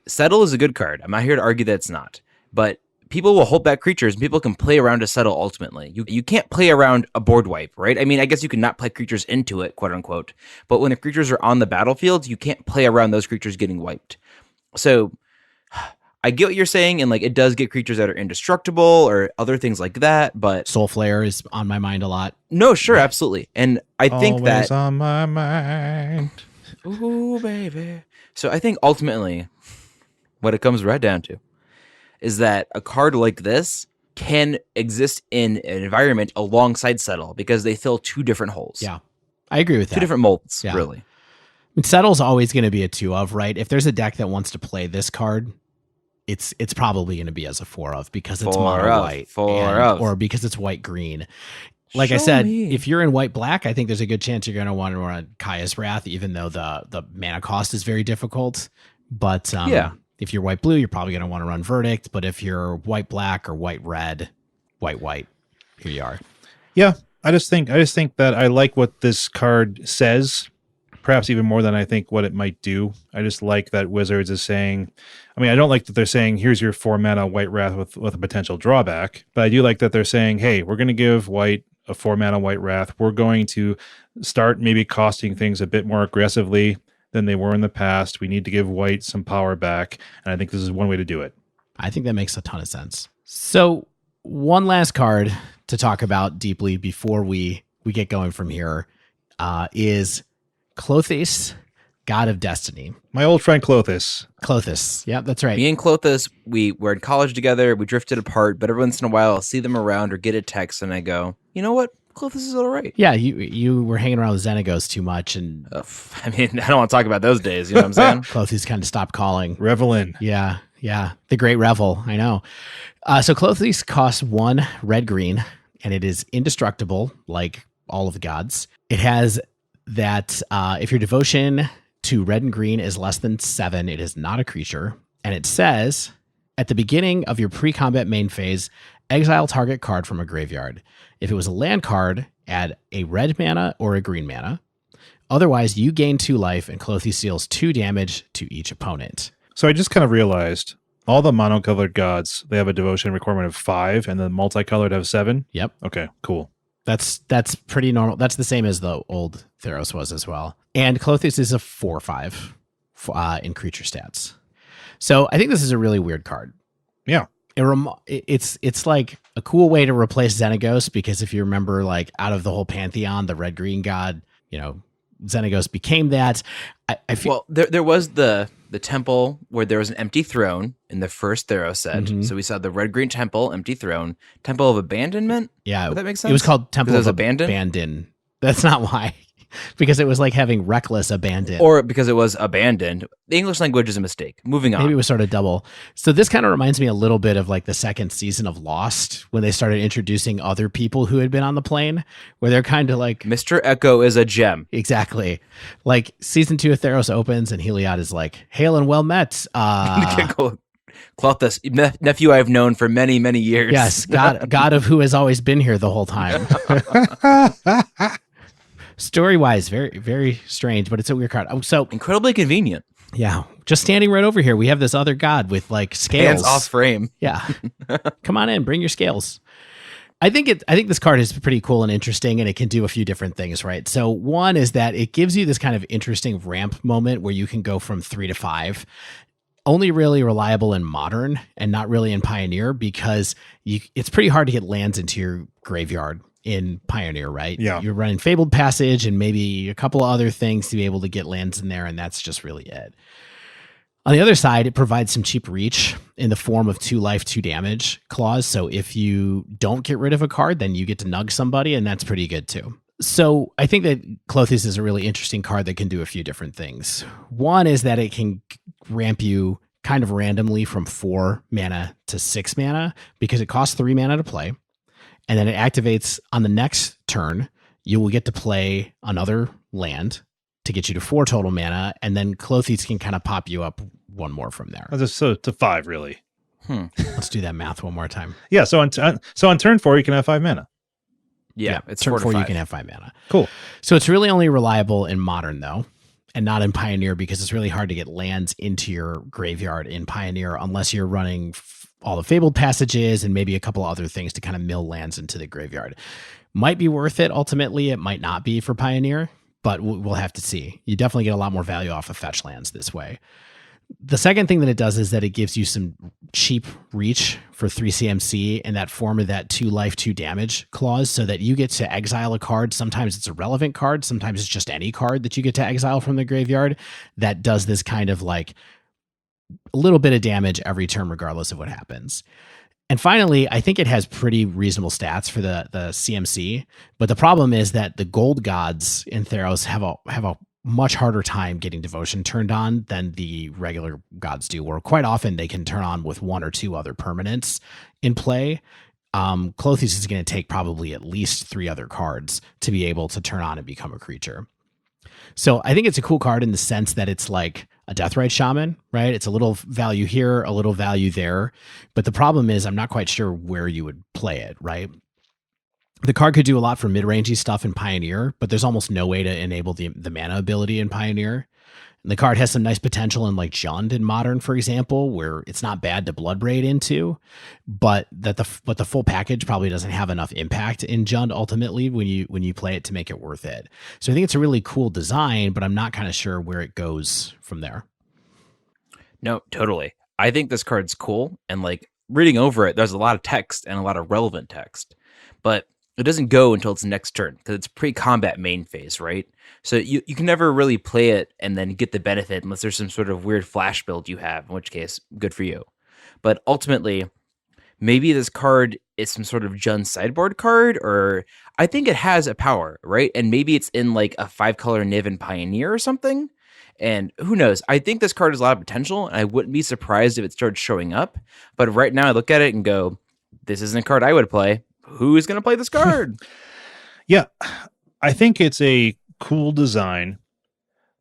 Speaker 1: Settle is a good card. I'm not here to argue that it's not. But people will hold back creatures and people can play around a Settle ultimately. You can't play around a board wipe, right? I mean, I guess you can not play creatures into it, quote unquote. But when the creatures are on the battlefield, you can't play around those creatures getting wiped. So I get what you're saying, and like it does get creatures that are indestructible or other things like that, but
Speaker 3: Soul Flare is on my mind a lot.
Speaker 1: no, sure, absolutely. And I think
Speaker 2: Always
Speaker 1: that
Speaker 2: on my mind.
Speaker 1: ooh, baby. So I think ultimately what it comes right down to is that a card like this can exist in an environment alongside Settle because they fill two different holes.
Speaker 3: Yeah, I agree with that.
Speaker 1: Two different molds,
Speaker 3: Yeah.
Speaker 1: really.
Speaker 3: I mean, Settle's always going to be a 2 of, right? If there's a deck that wants to play this card, it's probably going to be as a 4 of because it's
Speaker 1: 4
Speaker 3: mono
Speaker 1: of,
Speaker 3: white
Speaker 1: 4 of.
Speaker 3: or because it's white green. Like I
Speaker 1: Show
Speaker 3: said,
Speaker 1: me.
Speaker 3: if you're in white black, I think there's a good chance you're going to want to run Kaya's Wrath, even though the mana cost is very difficult. But
Speaker 1: Yeah.
Speaker 3: if you're white blue, you're probably going to want to run Verdict. But if you're white black or white red, white, here you are.
Speaker 2: Yeah. I just think that I like what this card says, perhaps even more than I think what it might do. I just like that Wizards is saying, I mean, I don't like that they're saying, here's your 4 mana White Wrath with a potential drawback, but I do like that they're saying, hey, we're going to give white a 4 mana White Wrath. We're going to start maybe costing things a bit more aggressively than they were in the past. We need to give white some power back, and I think this is one way to do it.
Speaker 3: I think that makes a ton of sense. So one last card to talk about deeply before we get going from here is Klothys, God of Destiny.
Speaker 2: My old friend Klothys.
Speaker 3: Klothys. Yeah, that's right.
Speaker 1: Me and Klothys, we were in college together. We drifted apart, but every once in a while I'll see them around or get a text and I go, you know what? Klothys is all right.
Speaker 3: Yeah, you were hanging around with Xenagos too much, and
Speaker 1: I mean, I don't want to talk about those days. You know what I'm saying?
Speaker 3: Klothys kind of stopped calling.
Speaker 2: Revel in.
Speaker 3: Yeah, the Great Revel. I know. So Klothys costs 1 red-green, and it is indestructible, like all of the gods. It has that if your devotion to red and green is less than 7, it is not a creature. And it says, at the beginning of your pre-combat main phase, exile target card from a graveyard. If it was a land card, add a red mana or a green mana. Otherwise, you gain 2 life, and Klothys deals 2 damage to each opponent.
Speaker 2: So I just kind of realized all the monocolored gods, they have a devotion requirement of 5, and the multicolored have 7.
Speaker 3: Yep.
Speaker 2: Okay, cool.
Speaker 3: That's pretty normal. That's the same as the old Theros was as well. And Klothys is a 4/5 in creature stats. So I think this is a really weird card.
Speaker 2: Yeah.
Speaker 3: It's like a cool way to replace Xenagos, because if you remember, like, out of the whole pantheon, the red-green god, Xenagos became that. I feel
Speaker 1: there was the temple where there was an empty throne in the first Theros set.
Speaker 3: Mhm.
Speaker 1: So we saw the red-green temple, empty throne, temple of abandonment.
Speaker 3: yeah,
Speaker 1: Would that make sense?
Speaker 3: it was called Temple
Speaker 1: Because it
Speaker 3: of
Speaker 1: was abandoned?
Speaker 3: Abandon. That's not why. Because it was like having reckless abandon.
Speaker 1: Or because it was abandoned. The English language is a mistake. Moving on.
Speaker 3: Maybe it was sort of double. So this kind of reminds me a little bit of like the second season of Lost, when they started introducing other people who had been on the plane, where they're kind of like,
Speaker 1: Mr. Echo is a gem.
Speaker 3: exactly. Like season 2 of Theros opens and Heliod is like, hail and well met.
Speaker 1: Klothys, nephew I've known for many, many years.
Speaker 3: Yes, God of who has always been here the whole time. Story-wise, very, very strange, but it's a weird card. Oh, so
Speaker 1: Incredibly convenient.
Speaker 3: yeah, just standing right over here, we have this other god with like scales.
Speaker 1: Hands off frame.
Speaker 3: Yeah. Come on in, bring your scales. I think this card is pretty cool and interesting, and it can do a few different things, right? So one is that it gives you this kind of interesting ramp moment where you can go from 3 to 5. Only really reliable in Modern and not really in Pioneer, because it's pretty hard to get lands into your graveyard in Pioneer, right?
Speaker 2: Yeah.
Speaker 3: You're running Fabled Passage and maybe a couple of other things to be able to get lands in there, and that's just really it. On the other side, it provides some cheap reach in the form of 2 life, 2 damage clause. So if you don't get rid of a card, then you get to nug somebody, and that's pretty good too. So I think that Klothys is a really interesting card that can do a few different things. One is that it can ramp you kind of randomly from 4 mana to 6 mana, because it costs 3 mana to play. And then it activates on the next turn. You will get to play another land to get you to 4 total mana, and then Klothys can kind of pop you up 1 more from there.
Speaker 2: So to 5, really.
Speaker 3: Let's do that math one more time.
Speaker 2: Yeah, so on turn 4, you can have 5 mana.
Speaker 1: Yeah, it's
Speaker 3: turn
Speaker 1: 4 to
Speaker 3: 4 you
Speaker 1: 5.
Speaker 3: can have 5 mana.
Speaker 2: Cool.
Speaker 3: So it's really only reliable in Modern though, and not in Pioneer, because it's really hard to get lands into your graveyard in Pioneer unless you're running all the Fabled Passages and maybe a couple other things to kind of mill lands into the graveyard. Might be worth it ultimately. It might not be for Pioneer, but we'll have to see. You definitely get a lot more value off of fetch lands this way. The second thing that it does is that it gives you some cheap reach for 3 CMC in that form of that 2 life, 2 damage clause, so that you get to exile a card. Sometimes it's a relevant card. Sometimes it's just any card that you get to exile from the graveyard that does this kind of like a little bit of damage every turn, regardless of what happens. And finally, I think it has pretty reasonable stats for the CMC, but the problem is that the gold gods in Theros have a much harder time getting devotion turned on than the regular gods do, where quite often they can turn on with 1 or 2 other permanents in play. Klothys is going to take probably at least 3 other cards to be able to turn on and become a creature. So I think it's a cool card in the sense that it's like a Deathrite Shaman, right? It's a little value here, a little value there. But the problem is I'm not quite sure where you would play it, right? The card could do a lot for mid-rangey stuff in Pioneer, but there's almost no way to enable the mana ability in Pioneer. And the card has some nice potential in like Jund in Modern, for example, where it's not bad to Bloodbraid into, but the full package probably doesn't have enough impact in Jund ultimately when you play it to make it worth it. So I think it's a really cool design, but I'm not kind of sure where it goes from there.
Speaker 1: No, totally. I think this card's cool, and like reading over it, there's a lot of text and a lot of relevant text, but it doesn't go until its next turn because it's pre-combat main phase, right? So you can never really play it and then get the benefit unless there's some sort of weird flash build you have, in which case, good for you. But ultimately, maybe this card is some sort of Jund sideboard card, or I think it has a power, right? And maybe it's in like a 5-color Niv in Pioneer or something. And who knows? I think this card has a lot of potential, and I wouldn't be surprised if it started showing up. But right now I look at it and go, this isn't a card I would play. Who's going to play this card?
Speaker 2: Yeah, I think it's a cool design,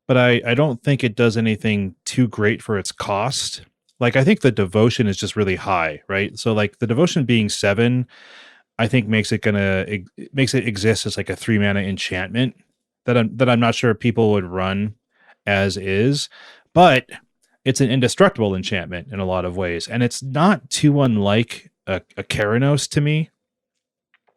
Speaker 2: but I don't think it does anything too great for its cost. Like, I think the devotion is just really high, right? So like the devotion being 7, I think makes it exist as like a 3 mana enchantment that I'm not sure people would run as is, but it's an indestructible enchantment in a lot of ways, and it's not too unlike a Keranos to me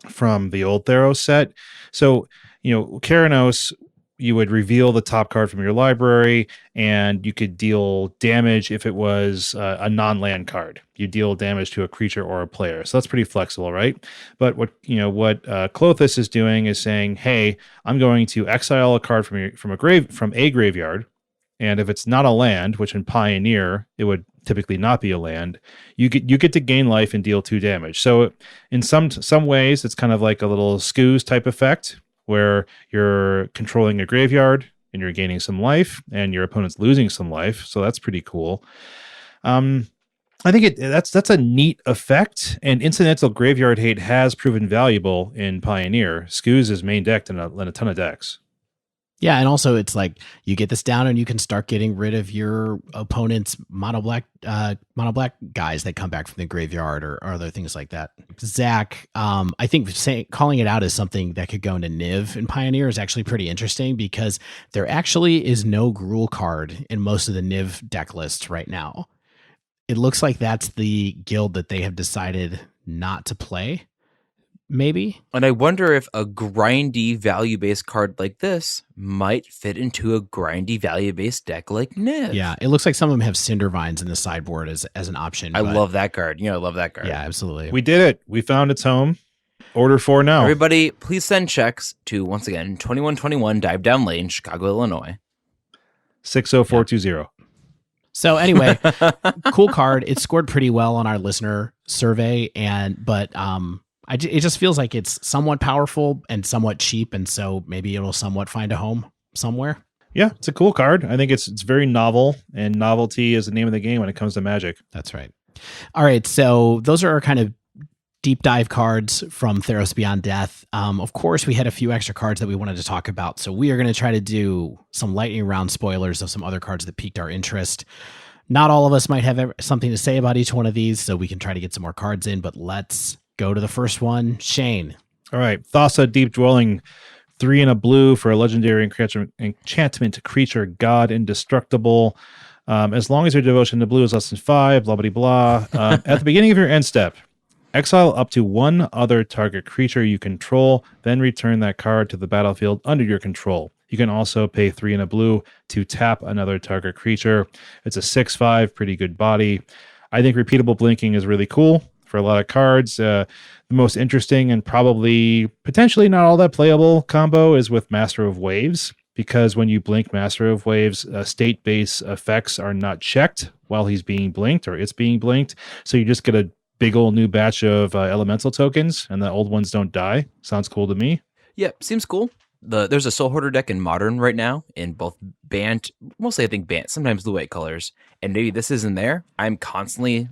Speaker 2: from the old Theros set. So, Keranos, you would reveal the top card from your library, and you could deal damage if it was a non-land card. You deal damage to a creature or a player. So that's pretty flexible, right? But what Klothys is doing is saying, hey, I'm going to exile a card from a graveyard, and if it's not a land, which in Pioneer it would typically not be a land, you get to gain life and deal 2 damage. So in some ways, it's kind of like a little Scoos type effect, where you're controlling a graveyard and you're gaining some life, and your opponent's losing some life. So that's pretty cool. I think that's a neat effect, and Incidental Graveyard Hate has proven valuable in Pioneer. Scoos is main decked in a ton of decks.
Speaker 3: Yeah, and also it's like you get this down and you can start getting rid of your opponent's mono black guys that come back from the graveyard or other things like that. Zach, I think calling it out as something that could go into Niv in Pioneer is actually pretty interesting, because there actually is no Gruul card in most of the Niv deck lists right now. It looks like that's the guild that they have decided not to play. Maybe.
Speaker 1: And I wonder if a grindy value-based card like this might fit into a grindy value-based deck like Niv.
Speaker 3: Yeah, it looks like some of them have Cindervines in the sideboard as an option.
Speaker 1: I love that card. I love that card.
Speaker 3: Yeah, absolutely.
Speaker 2: We did it. We found its home. Order 4 now.
Speaker 1: Everybody, please send checks to, once again, 2121 Dive Down Lane, Chicago, Illinois.
Speaker 2: 60420. Yeah.
Speaker 3: So anyway, cool card. It scored pretty well on our listener survey, but it just feels like it's somewhat powerful and somewhat cheap, and so maybe it'll somewhat find a home somewhere.
Speaker 2: Yeah, it's a cool card. I think it's very novel, and novelty is the name of the game when it comes to Magic.
Speaker 3: That's right. All right, so those are our kind of deep dive cards from Theros Beyond Death. Of course, we had a few extra cards that we wanted to talk about, so we are going to try to do some lightning round spoilers of some other cards that piqued our interest. Not all of us might have something to say about each one of these, so we can try to get some more cards in, but let's go to the first one. Shane.
Speaker 2: All right. Thassa, Deep Dwelling, 3 and a blue for a legendary enchantment creature, God Indestructible. As long as your devotion to blue is less than 5, blah, blah, blah. At the beginning of your end step, exile up to 1 other target creature you control, then return that card to the battlefield under your control. You can also pay 3 and a blue to tap another target creature. It's a 6/5, pretty good body. I think repeatable blinking is really cool for a lot of cards. The most interesting and probably potentially not all that playable combo is with Master of Waves, because when you blink Master of Waves, state-based effects are not checked while he's being blinked or it's being blinked. So you just get a big old new batch of elemental tokens, and the old ones don't die. Sounds cool to me.
Speaker 1: Yep, seems cool. There's a Soul Hoarder deck in Modern right now in both Bant, mostly I think Bant, sometimes the white colors, and maybe this isn't there. I'm constantly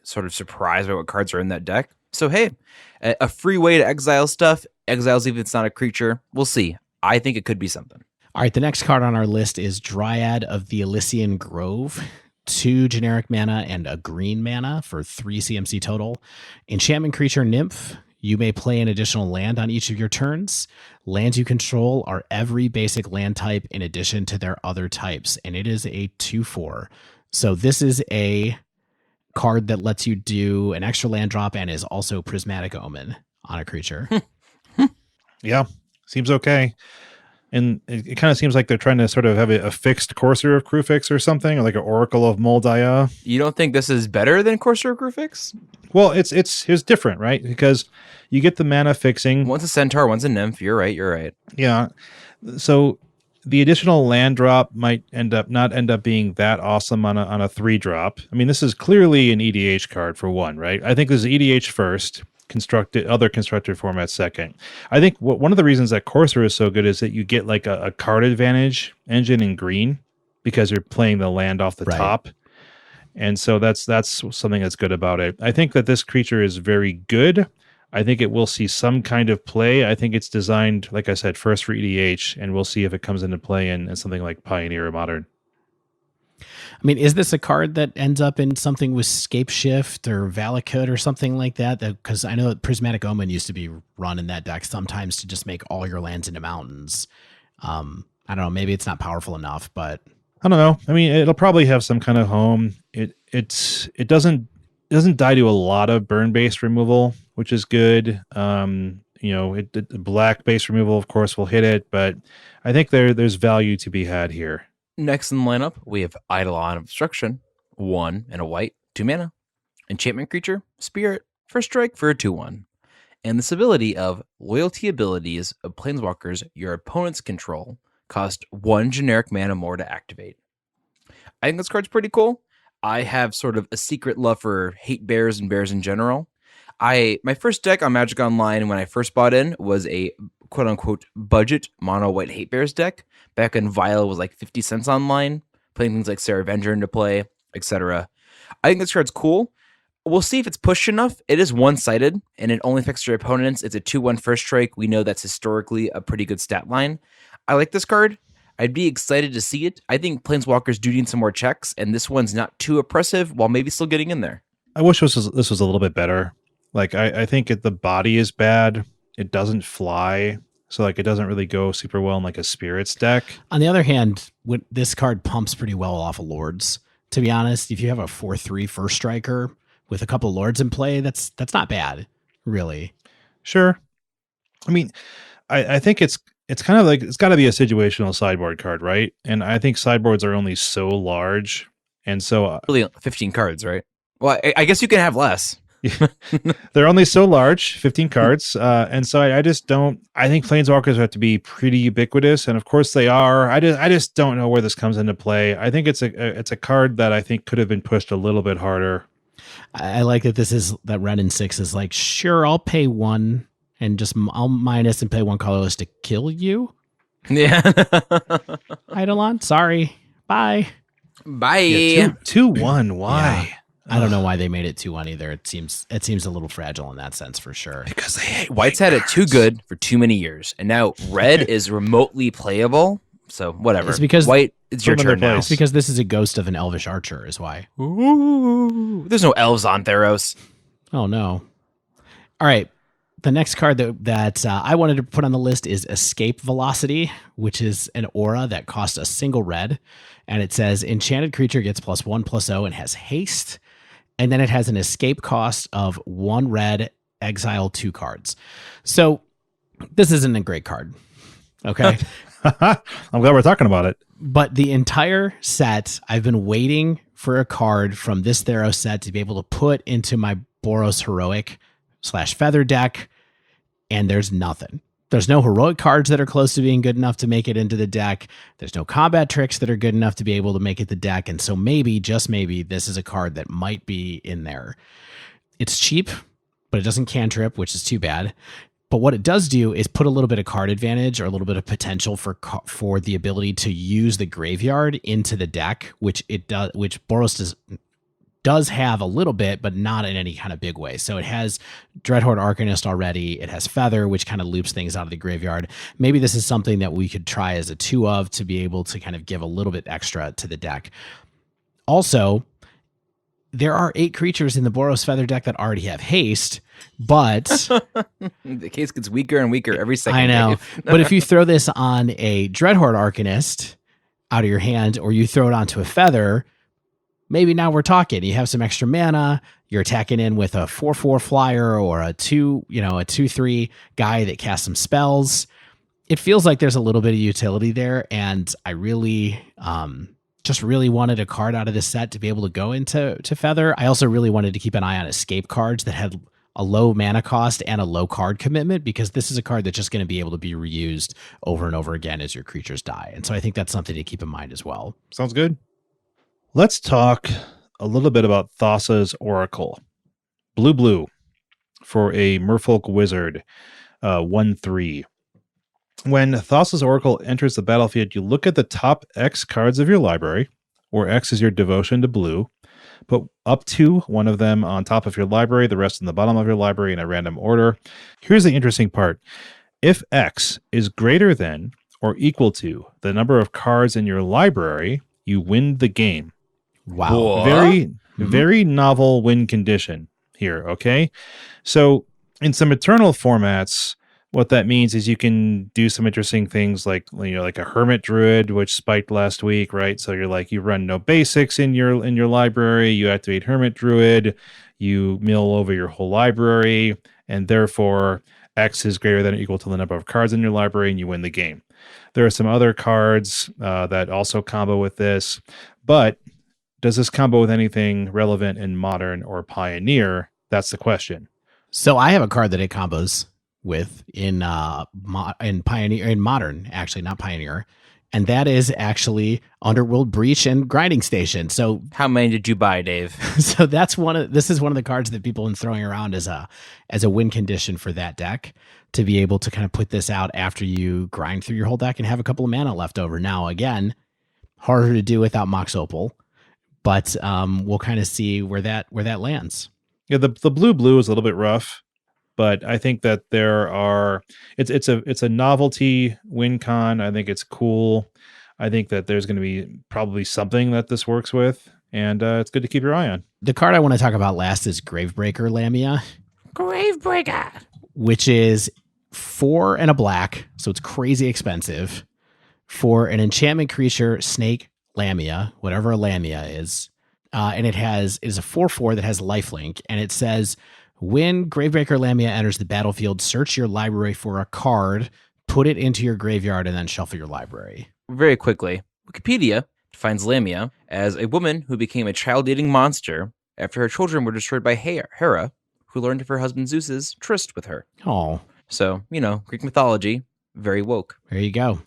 Speaker 1: sort of surprised by what cards are in that deck. So hey, a free way to exile stuff. Exiles even if it's not a creature. We'll see. I think it could be something.
Speaker 3: All right, the next card on our list is Dryad of the Ilysian Grove. 2 generic mana and a green mana for 3 CMC total. Enchantment creature Nymph. You may play an additional land on each of your turns. Lands you control are every basic land type in addition to their other types, and it is a 2/4. So this is a card that lets you do an extra land drop and is also Prismatic Omen on a creature.
Speaker 2: Yeah, seems okay. And it kind of seems like they're trying to sort of have a fixed Courser of Krufix or something, or like an Oracle of Moldiah.
Speaker 1: You don't think this is better than Courser of Krufix?
Speaker 2: Well, it's different, right? Because you get the mana fixing.
Speaker 1: One's a Centaur, one's a Nymph. You're right.
Speaker 2: Yeah. So the additional land drop might not end up being that awesome on a 3-drop. I mean, this is clearly an EDH card for one, right? I think this is EDH first. Other constructed formats second. I think one of the reasons that Courser is so good is that you get like a card advantage engine in green because you're playing the land off the top. And so that's something that's good about it. I think that this creature is very good. I think it will see some kind of play. I think it's designed, like I said, first for EDH, and we'll see if it comes into play in something like Pioneer or Modern.
Speaker 3: I mean, is this a card that ends up in something with Scape Shift or Valakut or something like that? Because I know that Prismatic Omen used to be run in that deck sometimes to just make all your lands into mountains. I don't know. Maybe it's not powerful enough, but
Speaker 2: I don't know. I mean, it'll probably have some kind of home. It doesn't die to a lot of burn based removal, which is good. Black based removal, of course, will hit it, but I think there's value to be had here.
Speaker 1: Next in the lineup, we have Eidolon of Obstruction, 1 and a white, 2 mana. Enchantment creature, Spirit, first strike for a 2/1. And this ability of loyalty abilities of planeswalkers your opponents control cost 1 generic mana more to activate. I think this card's pretty cool. I have sort of a secret love for hate bears and bears in general. My first deck on Magic Online when I first bought in was a quote-unquote budget mono white hate bears deck back when Vile was like 50 cents online, putting things like Sarah Avenger into play, etc. I think this card's cool. We'll see if it's pushed enough. It is one-sided, and it only affects your opponents. It's a 2/1 first strike. We know that's historically a pretty good stat line. I like this card. I'd be excited to see it. I think Planeswalkers do need some more checks, and this one's not too oppressive while maybe still getting in there.
Speaker 2: I wish this was a little bit better. Like, I think the body is bad. It doesn't fly. So, like, it doesn't really go super well in, like, a Spirits deck.
Speaker 3: On the other hand, this card pumps pretty well off of Lords. To be honest, if you have a 4/3 first striker with a couple Lords in play, that's not bad, really.
Speaker 2: Sure. I mean, I think it's kind of like, it's got to be a situational sideboard card, right? And I think sideboards are only so large. And so...
Speaker 1: really 15 cards, right? Well, I guess you can have less.
Speaker 2: They're only so large, 15 cards. And so I just don't... I think Planeswalkers have to be pretty ubiquitous. And of course they are. I just don't know where this comes into play. I think it's a card that I think could have been pushed a little bit harder.
Speaker 3: I like that Ren and 6 is like, sure, I'll pay 1 and I'll minus and pay 1 colorless to kill you.
Speaker 1: Yeah.
Speaker 3: Eidolon, sorry. Bye.
Speaker 1: Bye.
Speaker 2: Yeah, 2/1. Why?
Speaker 3: Yeah. I don't know why they made it 2/1 either. It seems a little fragile in that sense for sure.
Speaker 1: Because they hate White's had it too good for too many years, and now Red is remotely playable. So whatever.
Speaker 3: It's because
Speaker 1: White, it's your turn now.
Speaker 3: It's because this is a ghost of an Elvish archer, is why.
Speaker 1: Ooh, there's no elves on Theros.
Speaker 3: Oh no! All right, the next card that I wanted to put on the list is Escape Velocity, which is an aura that costs a single red, and it says enchanted creature gets +1/+0 and has haste. And then it has an escape cost of 1 red, exile 2 cards. So this isn't a great card. Okay.
Speaker 2: I'm glad we're talking about it.
Speaker 3: But the entire set, I've been waiting for a card from this Theros set to be able to put into my Boros Heroic / Feather deck. And there's nothing. There's no heroic cards that are close to being good enough to make it into the deck. There's no combat tricks that are good enough to be able to make it the deck. And so maybe, just maybe, this is a card that might be in there. It's cheap, but it doesn't cantrip, which is too bad. But what it does do is put a little bit of card advantage or a little bit of potential for the ability to use the graveyard into the deck, which Boros does have a little bit, but not in any kind of big way. So it has Dreadhorde Arcanist already. It has Feather, which kind of loops things out of the graveyard. Maybe this is something that we could try as a 2 of to be able to kind of give a little bit extra to the deck. Also, there are 8 creatures in the Boros Feather deck that already have haste, but
Speaker 1: the case gets weaker and weaker every second.
Speaker 3: I know. But if you throw this on a Dreadhorde Arcanist out of your hand, or you throw it onto a Feather, maybe now we're talking. You have some extra mana. You're attacking in with a 4/4 flyer or a 2/3 guy that casts some spells. It feels like there's a little bit of utility there, and I really just really wanted a card out of this set to be able to go into Feather. I also really wanted to keep an eye on escape cards that had a low mana cost and a low card commitment, because this is a card that's just going to be able to be reused over and over again as your creatures die. And so I think that's something to keep in mind as well.
Speaker 2: Sounds good. Let's talk a little bit about Thassa's Oracle. Blue for a Merfolk Wizard, 1/3. When Thassa's Oracle enters the battlefield, you look at the top X cards of your library, where X is your devotion to blue. Put up to one of them on top of your library, the rest in the bottom of your library in a random order. Here's the interesting part. If X is greater than or equal to the number of cards in your library, you win the game.
Speaker 3: Wow.
Speaker 1: What?
Speaker 2: Very novel win condition here, okay? So in some Eternal formats, what that means is you can do some interesting things like a Hermit Druid, which spiked last week, right? So you run no basics in your library, you activate Hermit Druid, you mill over your whole library, and therefore X is greater than or equal to the number of cards in your library, and you win the game. There are some other cards that also combo with this, but does this combo with anything relevant in Modern or Pioneer? That's the question.
Speaker 3: So I have a card that it combos with in Pioneer, in Modern, actually, not Pioneer, and that is actually Underworld Breach and Grinding Station. So
Speaker 1: How many did you buy, Dave?
Speaker 3: so this is one of the cards that people have been throwing around as a win condition for that deck, to be able to kind of put this out after you grind through your whole deck and have a couple of mana left over. Now, again, harder to do without Mox Opal, but we'll kind of see where that lands.
Speaker 2: Yeah, the blue is a little bit rough, but I think that it's a novelty win con. I think it's cool. I think that there's going to be probably something that this works with, and it's good to keep your eye on.
Speaker 3: The card I want to talk about last is Gravebreaker Lamia.
Speaker 1: Gravebreaker.
Speaker 3: Which is 4 and a black, so it's crazy expensive, for an enchantment creature, Snake Lamia, whatever a Lamia is. And it is a 4/4 that has lifelink, and it says, when Gravebreaker Lamia enters the battlefield, search your library for a card, put it into your graveyard, and then shuffle your library.
Speaker 1: Very quickly, Wikipedia defines Lamia as a woman who became a child-eating monster after her children were destroyed by Hera, who learned of her husband Zeus's tryst with her.
Speaker 3: Oh,
Speaker 1: So, Greek mythology, very woke.
Speaker 3: there you go.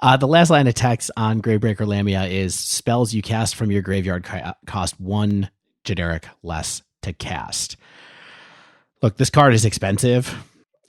Speaker 3: The last line of text on Gravebreaker Lamia is, spells you cast from your graveyard cost 1 generic less to cast. Look, this card is expensive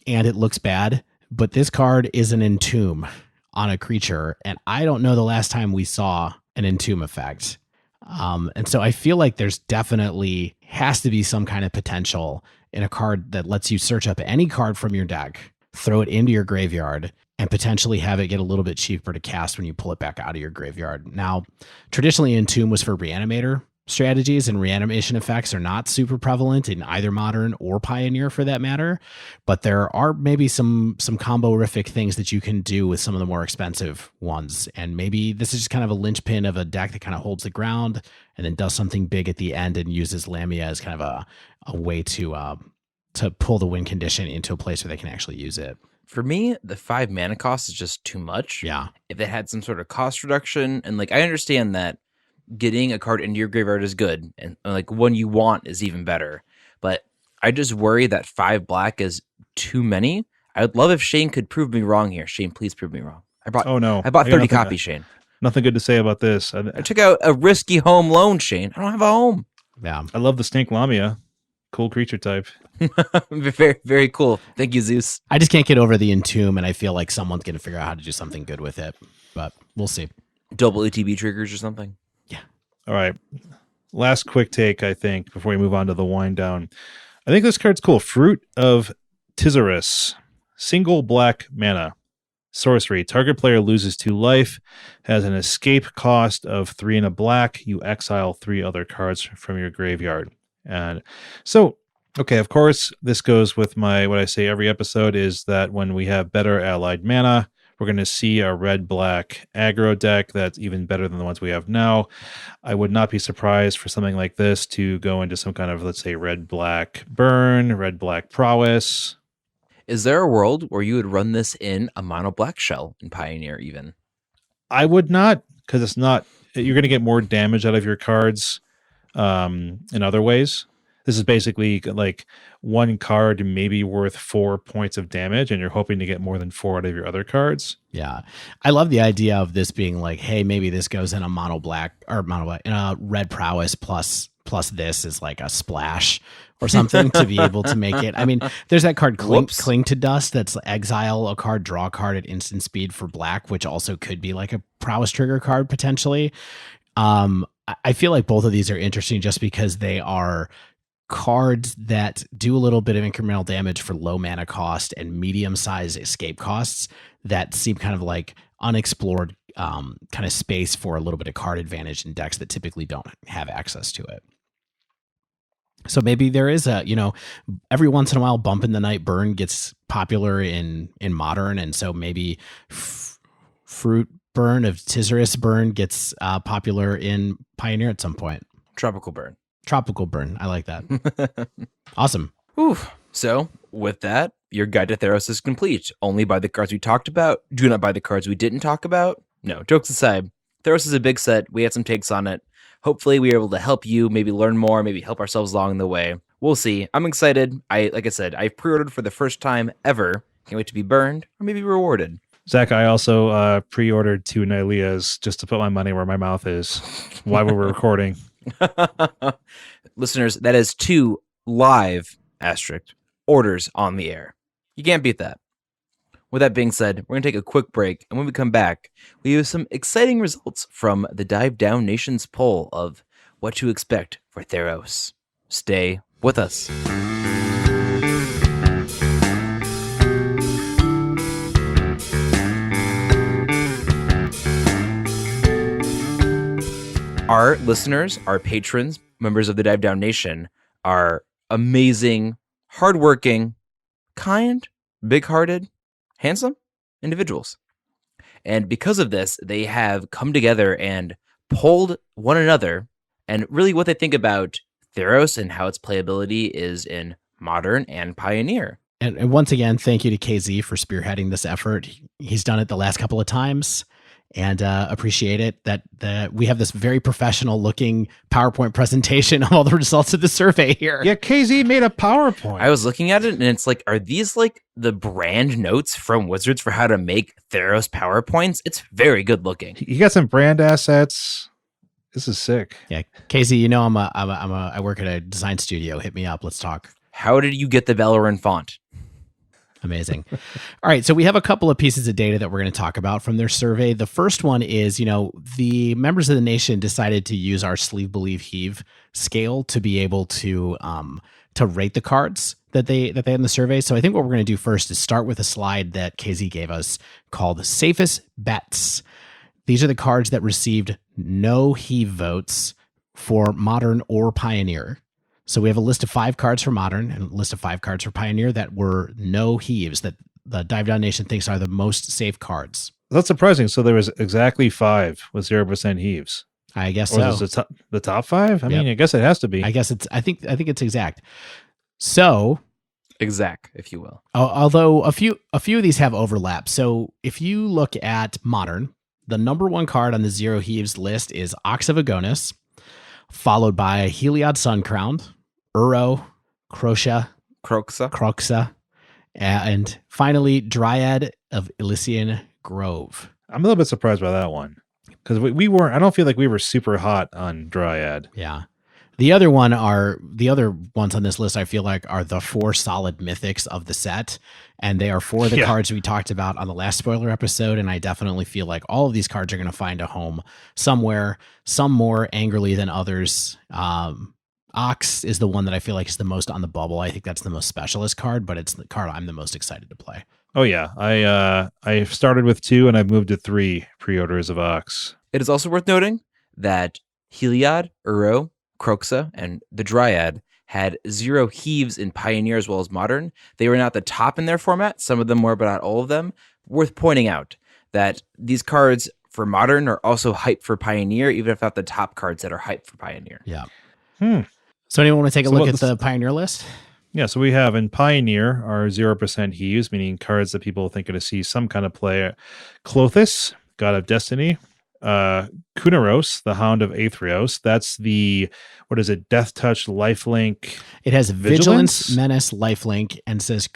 Speaker 3: and it looks bad, but this card is an entomb on a creature, and I don't know the last time we saw an entomb effect. And so I feel like there's definitely has to be some kind of potential in a card that lets you search up any card from your deck, throw it into your graveyard, and potentially have it get a little bit cheaper to cast when you pull it back out of your graveyard. Now, traditionally Entomb was for Reanimator strategies, and reanimation effects are not super prevalent in either Modern or Pioneer for that matter, but there are maybe some combo-rific things that you can do with some of the more expensive ones, and maybe this is just kind of a linchpin of a deck that kind of holds the ground and then does something big at the end and uses Lamia as kind of a way to pull the win condition into a place where they can actually use it.
Speaker 1: For me, the 5 mana cost is just too much.
Speaker 3: Yeah.
Speaker 1: If it had some sort of cost reduction, and I understand that getting a card into your graveyard is good, and one you want is even better. But I just worry that 5 black is too many. I would love if Shane could prove me wrong here. Shane, please prove me wrong. I bought 30 copies, Shane.
Speaker 2: Nothing good to say about this.
Speaker 1: I took out a risky home loan, Shane. I don't have a home.
Speaker 3: Yeah.
Speaker 2: I love the Snake Lamia. Cool creature type.
Speaker 1: Very, very cool. Thank you, Zeus.
Speaker 3: I just can't get over the Entomb, and I feel like someone's going to figure out how to do something good with it, but we'll see.
Speaker 1: Double ETB triggers or something.
Speaker 2: All right. Last quick take, I think, before we move on to the wind down. I think this card's cool. Fruit of Tizerus. Single black mana. Sorcery. Target player loses 2 life. Has an escape cost of 3 and a black. You exile 3 other cards from your graveyard. And so, okay, of course, this goes with what I say every episode is that when we have better allied mana, we're going to see a red-black aggro deck that's even better than the ones we have now. I would not be surprised for something like this to go into some kind of, let's say, red-black burn, red-black prowess.
Speaker 1: Is there a world where you would run this in a mono-black shell in Pioneer even?
Speaker 2: I would not, because it's not... You're going to get more damage out of your cards in other ways. This is basically like 1 card maybe worth 4 points of damage, and you're hoping to get more than 4 out of your other cards.
Speaker 3: Yeah. I love the idea of this being like, hey, maybe this goes in a in a red prowess plus this is like a splash or something to be able to make it. I mean, there's that card Cling to Dust that's exile a card, draw a card at instant speed for black, which also could be like a prowess trigger card potentially. I feel like both of these are interesting just because they are cards that do a little bit of incremental damage for low mana cost and medium size escape costs that seem kind of like unexplored kind of space for a little bit of card advantage in decks that typically don't have access to it. So maybe there is a, every once in a while Bump in the Night Burn gets popular in Modern, and so maybe Fruit Burn of Tizerus Burn gets popular in Pioneer at some point.
Speaker 1: Tropical Burn.
Speaker 3: Tropical Burn. I like that. Awesome.
Speaker 1: Oof. So, with that, your guide to Theros is complete. Only buy the cards we talked about. Do not buy the cards we didn't talk about. No, jokes aside, Theros is a big set. We had some takes on it. Hopefully, we were able to help you, maybe learn more, maybe help ourselves along the way. We'll see. I'm excited. Like I said, I pre-ordered for the first time ever. Can't wait to be burned or maybe rewarded.
Speaker 2: Zach, I also pre-ordered 2 Nyleas just to put my money where my mouth is while we were recording.
Speaker 1: Listeners, that is 2 live asterisk orders on the air. You can't beat that. With that being said, we're going to take a quick break, and when we come back, we have some exciting results from the Dive Down Nation's poll of what to expect for Theros. Stay with us. Our listeners, our patrons, members of the Dive Down Nation are amazing, hardworking, kind, big-hearted, handsome individuals. And because of this, they have come together and polled one another and really what they think about Theros and how its playability is in Modern and Pioneer.
Speaker 3: And once again, thank you to KZ for spearheading this effort. He's done it the last couple of times. And appreciate it that we have this very professional looking PowerPoint presentation of all the results of the survey here.
Speaker 2: Yeah, KZ made a PowerPoint.
Speaker 1: I was looking at it and it's like, are these like the brand notes from Wizards for how to make Theros PowerPoints? It's very good looking.
Speaker 2: You got some brand assets. This is sick.
Speaker 3: Yeah, KZ, I work at a design studio. Hit me up. Let's talk.
Speaker 1: How did you get the Valoran font?
Speaker 3: Amazing. All right. So we have a couple of pieces of data that we're going to talk about from their survey. The first one is, the members of the nation decided to use our sleeve, believe, heave scale to be able to rate the cards that they had in the survey. So I think what we're going to do first is start with a slide that KZ gave us called Safest Bets. These are the cards that received no heave votes for Modern or Pioneer. So we have a list of 5 cards for Modern and a list of 5 cards for Pioneer that were no heaves that the Dive Down Nation thinks are the most safe cards.
Speaker 2: That's surprising. So there was exactly 5 with 0% heaves.
Speaker 3: I guess
Speaker 2: or
Speaker 3: so.
Speaker 2: Is this the top 5? I mean, I guess it has to be.
Speaker 3: I think it's exact. So
Speaker 1: exact, if you will.
Speaker 3: Although a few of these have overlap. So if you look at Modern, the number 1 card on the 0 heaves list is Ox of Agonis, followed by Heliod Suncrowned, Uro, Kroxa, and finally Dryad of Ilysian Grove.
Speaker 2: I'm a little bit surprised by that one because we weren't. I don't feel like we were super hot on Dryad.
Speaker 3: Yeah. The other ones on this list I feel like are the 4 solid mythics of the set, and they are 4 of the cards we talked about on the last spoiler episode, and I definitely feel like all of these cards are going to find a home somewhere, some more angrily than others. Ox is the one that I feel like is the most on the bubble. I think that's the most specialist card, but it's the card I'm the most excited to play.
Speaker 2: Oh yeah, I started with 2 and I've moved to 3 pre-orders of Ox.
Speaker 1: It is also worth noting that Heliod, Uro, Kroxa, and the Dryad had 0 heaves in Pioneer as well as Modern. They were not the top in their format. Some of them were, but not all of them. Worth pointing out that these cards for Modern are also hyped for Pioneer, even if not the top cards that are hyped for Pioneer.
Speaker 3: Yeah. So anyone want to take a look at the Pioneer list?
Speaker 2: Yeah, so we have in Pioneer our 0% heaves, meaning cards that people think are going to see some kind of play. Klothys, God of Destiny. Kunaros, the Hound of Aetherios. That's the, what is it, Death Touch, Lifelink.
Speaker 3: It has Vigilance, Menace, Lifelink, and says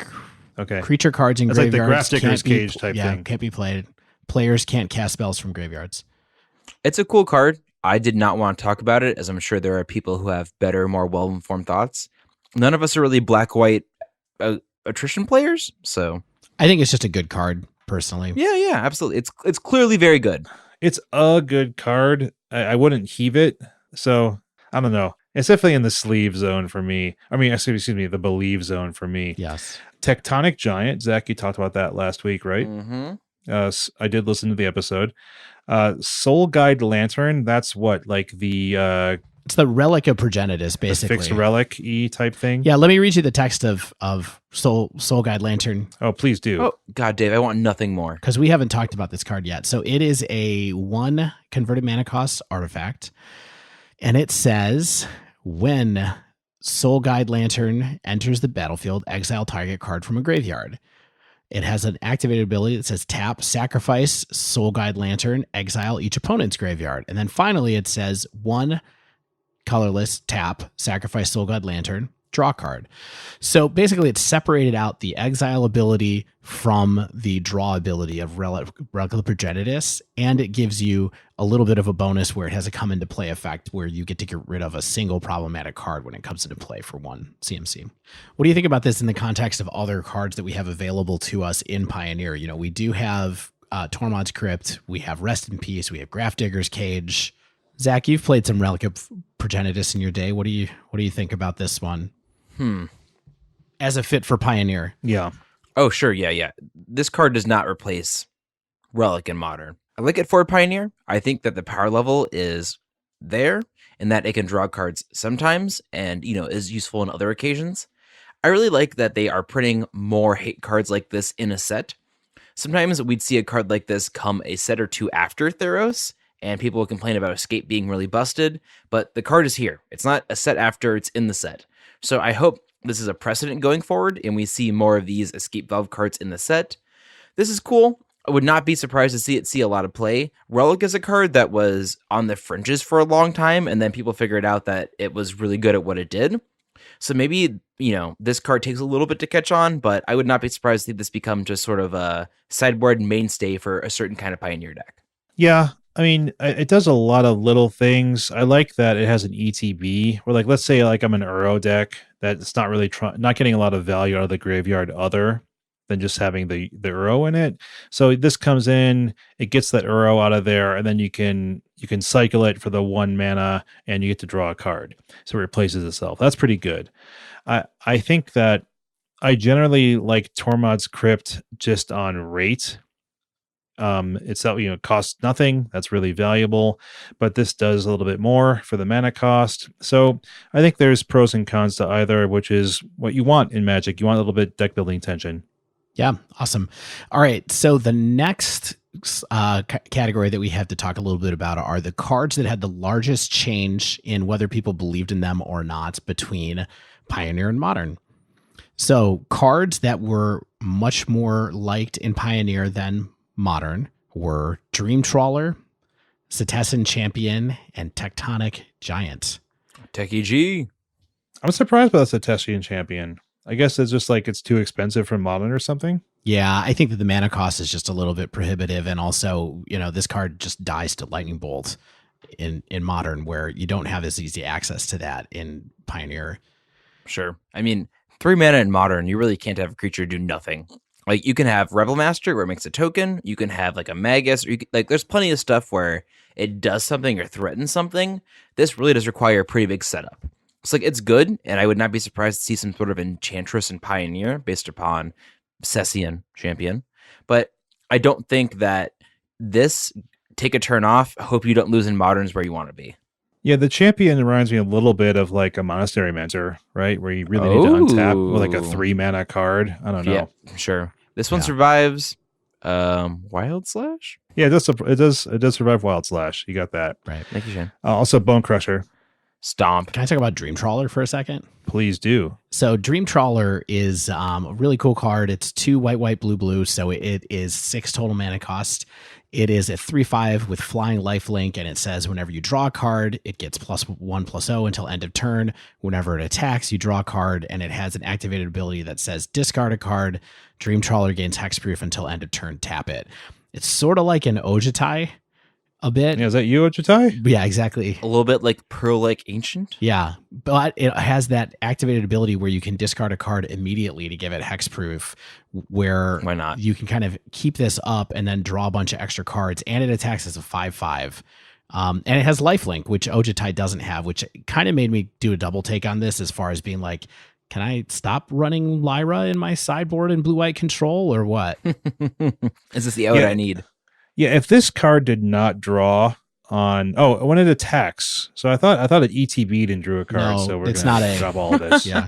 Speaker 3: creature cards in graveyards.
Speaker 2: Like the Grafdigger's Cage type thing.
Speaker 3: Can't be played. Players can't cast spells from graveyards.
Speaker 1: It's a cool card. I did not want to talk about it, as I'm sure there are people who have better, more well-informed thoughts. None of us are really black-white attrition players, so
Speaker 3: I think it's just a good card, personally.
Speaker 1: Yeah, absolutely. It's clearly very good.
Speaker 2: It's a good card. I wouldn't heave it. So I don't know. It's definitely in the sleeve zone for me. I mean, excuse me, the believe zone for me.
Speaker 3: Yes.
Speaker 2: Tectonic Giant. Zach, you talked about that last week, right?
Speaker 1: Mm-hmm.
Speaker 2: I did listen to the episode. Soul Guide Lantern. That's what, like the
Speaker 3: It's the relic of Progenitus, basically.
Speaker 2: fixed relic type thing.
Speaker 3: Yeah, let me read you the text of Soul Guide Lantern,
Speaker 2: Oh, please do.
Speaker 1: Oh God, Dave, I want nothing more.
Speaker 3: because we haven't talked about this card yet. So it is a 1 converted mana cost artifact, and it says when Soul Guide Lantern enters the battlefield, exile target card from a graveyard. It has an activated ability that says tap, sacrifice Soul Guide Lantern, exile each opponent's graveyard. And then finally it says 1 colorless, tap, sacrifice Soul Guide Lantern, draw card. So basically it's separated out the exile ability from the draw ability of Relic of Progenitus, and it gives you a little bit of a bonus where it has a come into play effect where you get to get rid of a single problematic card when it comes into play for 1 CMC. What do you think about this in the context of other cards that we have available to us in Pioneer? You know, we do have Tormod's Crypt, we have Rest in Peace, we have Grafdigger's Cage. Zach, you've played some Relic of Progenitus in your day. What do you think about this one? As a fit for Pioneer.
Speaker 2: Yeah.
Speaker 1: Oh, sure. Yeah. This card does not replace Relic in Modern. I like it for Pioneer. I think that the power level is there and that it can draw cards sometimes and, is useful in other occasions. I really like that they are printing more hate cards like this in a set. Sometimes we'd see a card like this come a set or two after Theros, and people will complain about Escape being really busted, but the card is here. It's not a set after, it's in the set. So I hope this is a precedent going forward, and we see more of these Escape Valve cards in the set. This is cool. I would not be surprised to see a lot of play. Relic is a card that was on the fringes for a long time, and then people figured out that it was really good at what it did. So maybe, this card takes a little bit to catch on, but I would not be surprised to see this become just sort of a sideboard mainstay for a certain kind of Pioneer deck.
Speaker 2: Yeah. I mean, it does a lot of little things. I like that it has an ETB, or let's say I'm an Uro deck that's not really not getting a lot of value out of the graveyard other than just having the Uro in it. So this comes in, it gets that Uro out of there, and then you can cycle it for the 1 mana, and you get to draw a card. So it replaces itself. That's pretty good. I think that I generally like Tormod's Crypt just on rate. It costs nothing. That's really valuable, but this does a little bit more for the mana cost. So I think there's pros and cons to either, which is what you want in Magic. You want a little bit deck building tension.
Speaker 3: Yeah, awesome. All right, so the next category that we have to talk a little bit about are the cards that had the largest change in whether people believed in them or not between Pioneer and Modern. So cards that were much more liked in Pioneer than Modern were Dream Trawler, Setessan Champion, and Tectonic Giant.
Speaker 1: Techie G.
Speaker 2: I'm surprised by the Setessan Champion. I guess it's just it's too expensive for Modern or something.
Speaker 3: Yeah, I think that the mana cost is just a little bit prohibitive, and also, this card just dies to Lightning Bolt in Modern, where you don't have as easy access to that in Pioneer.
Speaker 1: Sure. I mean, 3 mana in Modern, you really can't have a creature do nothing. You can have Rebel Master where it makes a token. You can have a Magus. Or there's plenty of stuff where it does something or threatens something. This really does require a pretty big setup. It's good, and I would not be surprised to see some sort of Enchantress and Pioneer based upon Setessan Champion. But I don't think that this take a turn off. Hope you don't lose in Moderns where you want to be.
Speaker 2: Yeah, the Champion reminds me a little bit of a Monastery Mentor, right? Where you really need to untap with a 3 mana card. I don't know.
Speaker 1: Yeah, sure. This one survives Wild Slash?
Speaker 2: Yeah, it does survive Wild Slash. You got that.
Speaker 3: Right.
Speaker 1: Thank you, Shane.
Speaker 2: Also Bone Crusher.
Speaker 1: Stomp.
Speaker 3: Can I talk about Dream Trawler for a second?
Speaker 2: Please do.
Speaker 3: So Dream Trawler is a really cool card. It's 2 white, blue. So it is 6 total mana cost. It is a 3/5 with flying lifelink, and it says whenever you draw a card, it gets +1/+0 until end of turn. Whenever it attacks, you draw a card, and it has an activated ability that says discard a card. Dream Trawler gains hexproof until end of turn, tap it. It's sort of like an Ojutai a bit.
Speaker 2: Yeah, is that you, Ojutai?
Speaker 3: Yeah, exactly.
Speaker 1: A little bit like Pearl-like Ancient?
Speaker 3: Yeah, but it has that activated ability where you can discard a card immediately to give it hexproof, where
Speaker 1: Why not?
Speaker 3: you can kind of keep this up and then draw a bunch of extra cards, and it attacks as a 5/5 And it has lifelink, which Ojutai doesn't have, which kind of made me do a double take on this as far as being like, can I stop running Lyra in my sideboard in blue-white control or what?
Speaker 1: Is this the out I need?
Speaker 2: Yeah, if this card did not draw on when it attacks. So I thought it ETB'd and drew a card,
Speaker 3: No,
Speaker 2: so we're
Speaker 3: it's
Speaker 2: gonna
Speaker 3: not
Speaker 2: drop all of this.
Speaker 3: Yeah.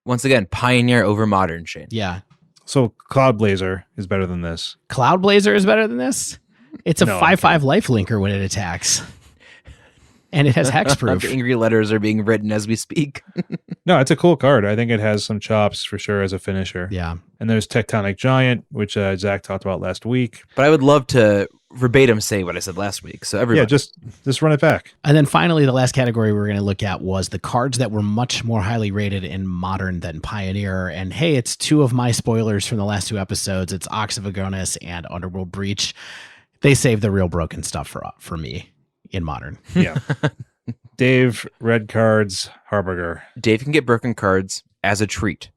Speaker 1: Once again, Pioneer over Modern, Shane.
Speaker 3: Yeah.
Speaker 2: So Cloud Blazer is better than this.
Speaker 3: Cloud Blazer is better than this? It's a
Speaker 2: No,
Speaker 3: 5/5 lifelinker when it attacks. And it has hexproof.
Speaker 1: The angry letters are being written as we speak.
Speaker 2: No, it's a cool card. I think it has some chops for sure as a finisher.
Speaker 3: Yeah.
Speaker 2: And there's Tectonic Giant, which Zach talked about last week.
Speaker 1: But I would love to verbatim say what I said last week. So everybody,
Speaker 2: Yeah, just run it back.
Speaker 3: And then finally, the last category we're going to look at was the cards that were much more highly rated in Modern than Pioneer. And hey, it's two of my spoilers from the last two episodes. It's Ox of Agonis and Underworld Breach. They saved the real broken stuff for me in Modern.
Speaker 2: Yeah. Dave, red cards, Harbinger.
Speaker 1: Dave can get broken cards as a treat.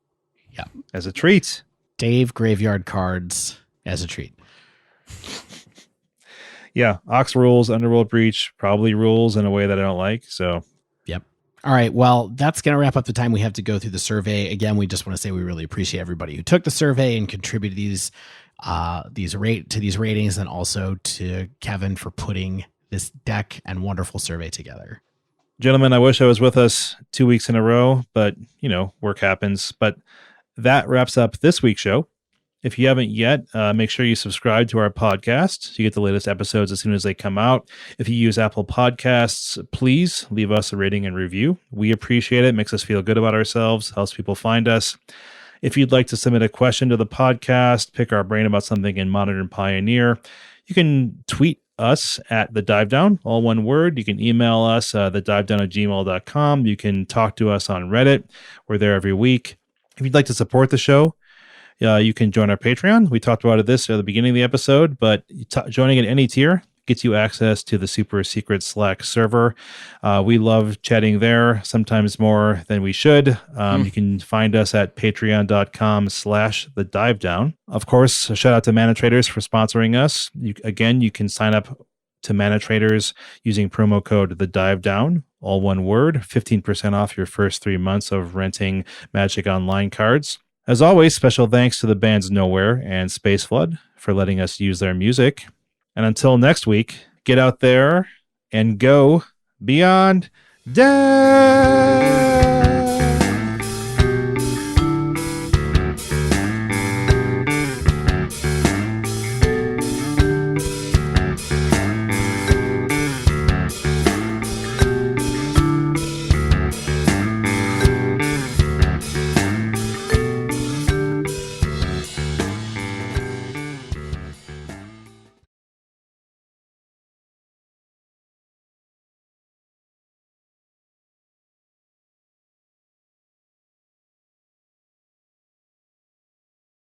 Speaker 3: Yeah.
Speaker 2: As a treat.
Speaker 3: Dave, graveyard cards as a treat.
Speaker 2: Yeah. Ox rules, Underworld Breach probably rules in a way that I don't like. So,
Speaker 3: yep. All right. Well, that's going to wrap up the time we have to go through the survey. Again, we just want to say we really appreciate everybody who took the survey and contributed these ratings, and also to Kevin for putting this deck and wonderful survey together.
Speaker 2: gentlemen, I wish I was with us 2 weeks in a row, but work happens. But that wraps up this week's show. If you haven't yet, make sure you subscribe to our podcast so you get the latest episodes as soon as they come out. If you use Apple Podcasts, please leave us a rating and review. We appreciate it. Makes us feel good about ourselves, helps people find us. If you'd like to submit a question to the podcast, pick our brain about something in Modern and Pioneer, you can tweet us at The Dive Down, all one word. You can email us, thedivedown@gmail.com. You can talk to us on Reddit. We're there every week. If you'd like to support the show, you can join our Patreon. We talked about this at the beginning of the episode, but joining at any tier gets you access to the super secret Slack server. We love chatting there, sometimes more than we should. You can find us at patreon.com/thedivedown. Of course, a shout out to Mana Traders for sponsoring us. You can sign up to Mana Traders using promo code TheDiveDown, all one word, 15% off your first 3 months of renting Magic Online cards. As always, special thanks to the bands Nowhere and Space Flood for letting us use their music. And until next week, get out there and go beyond death.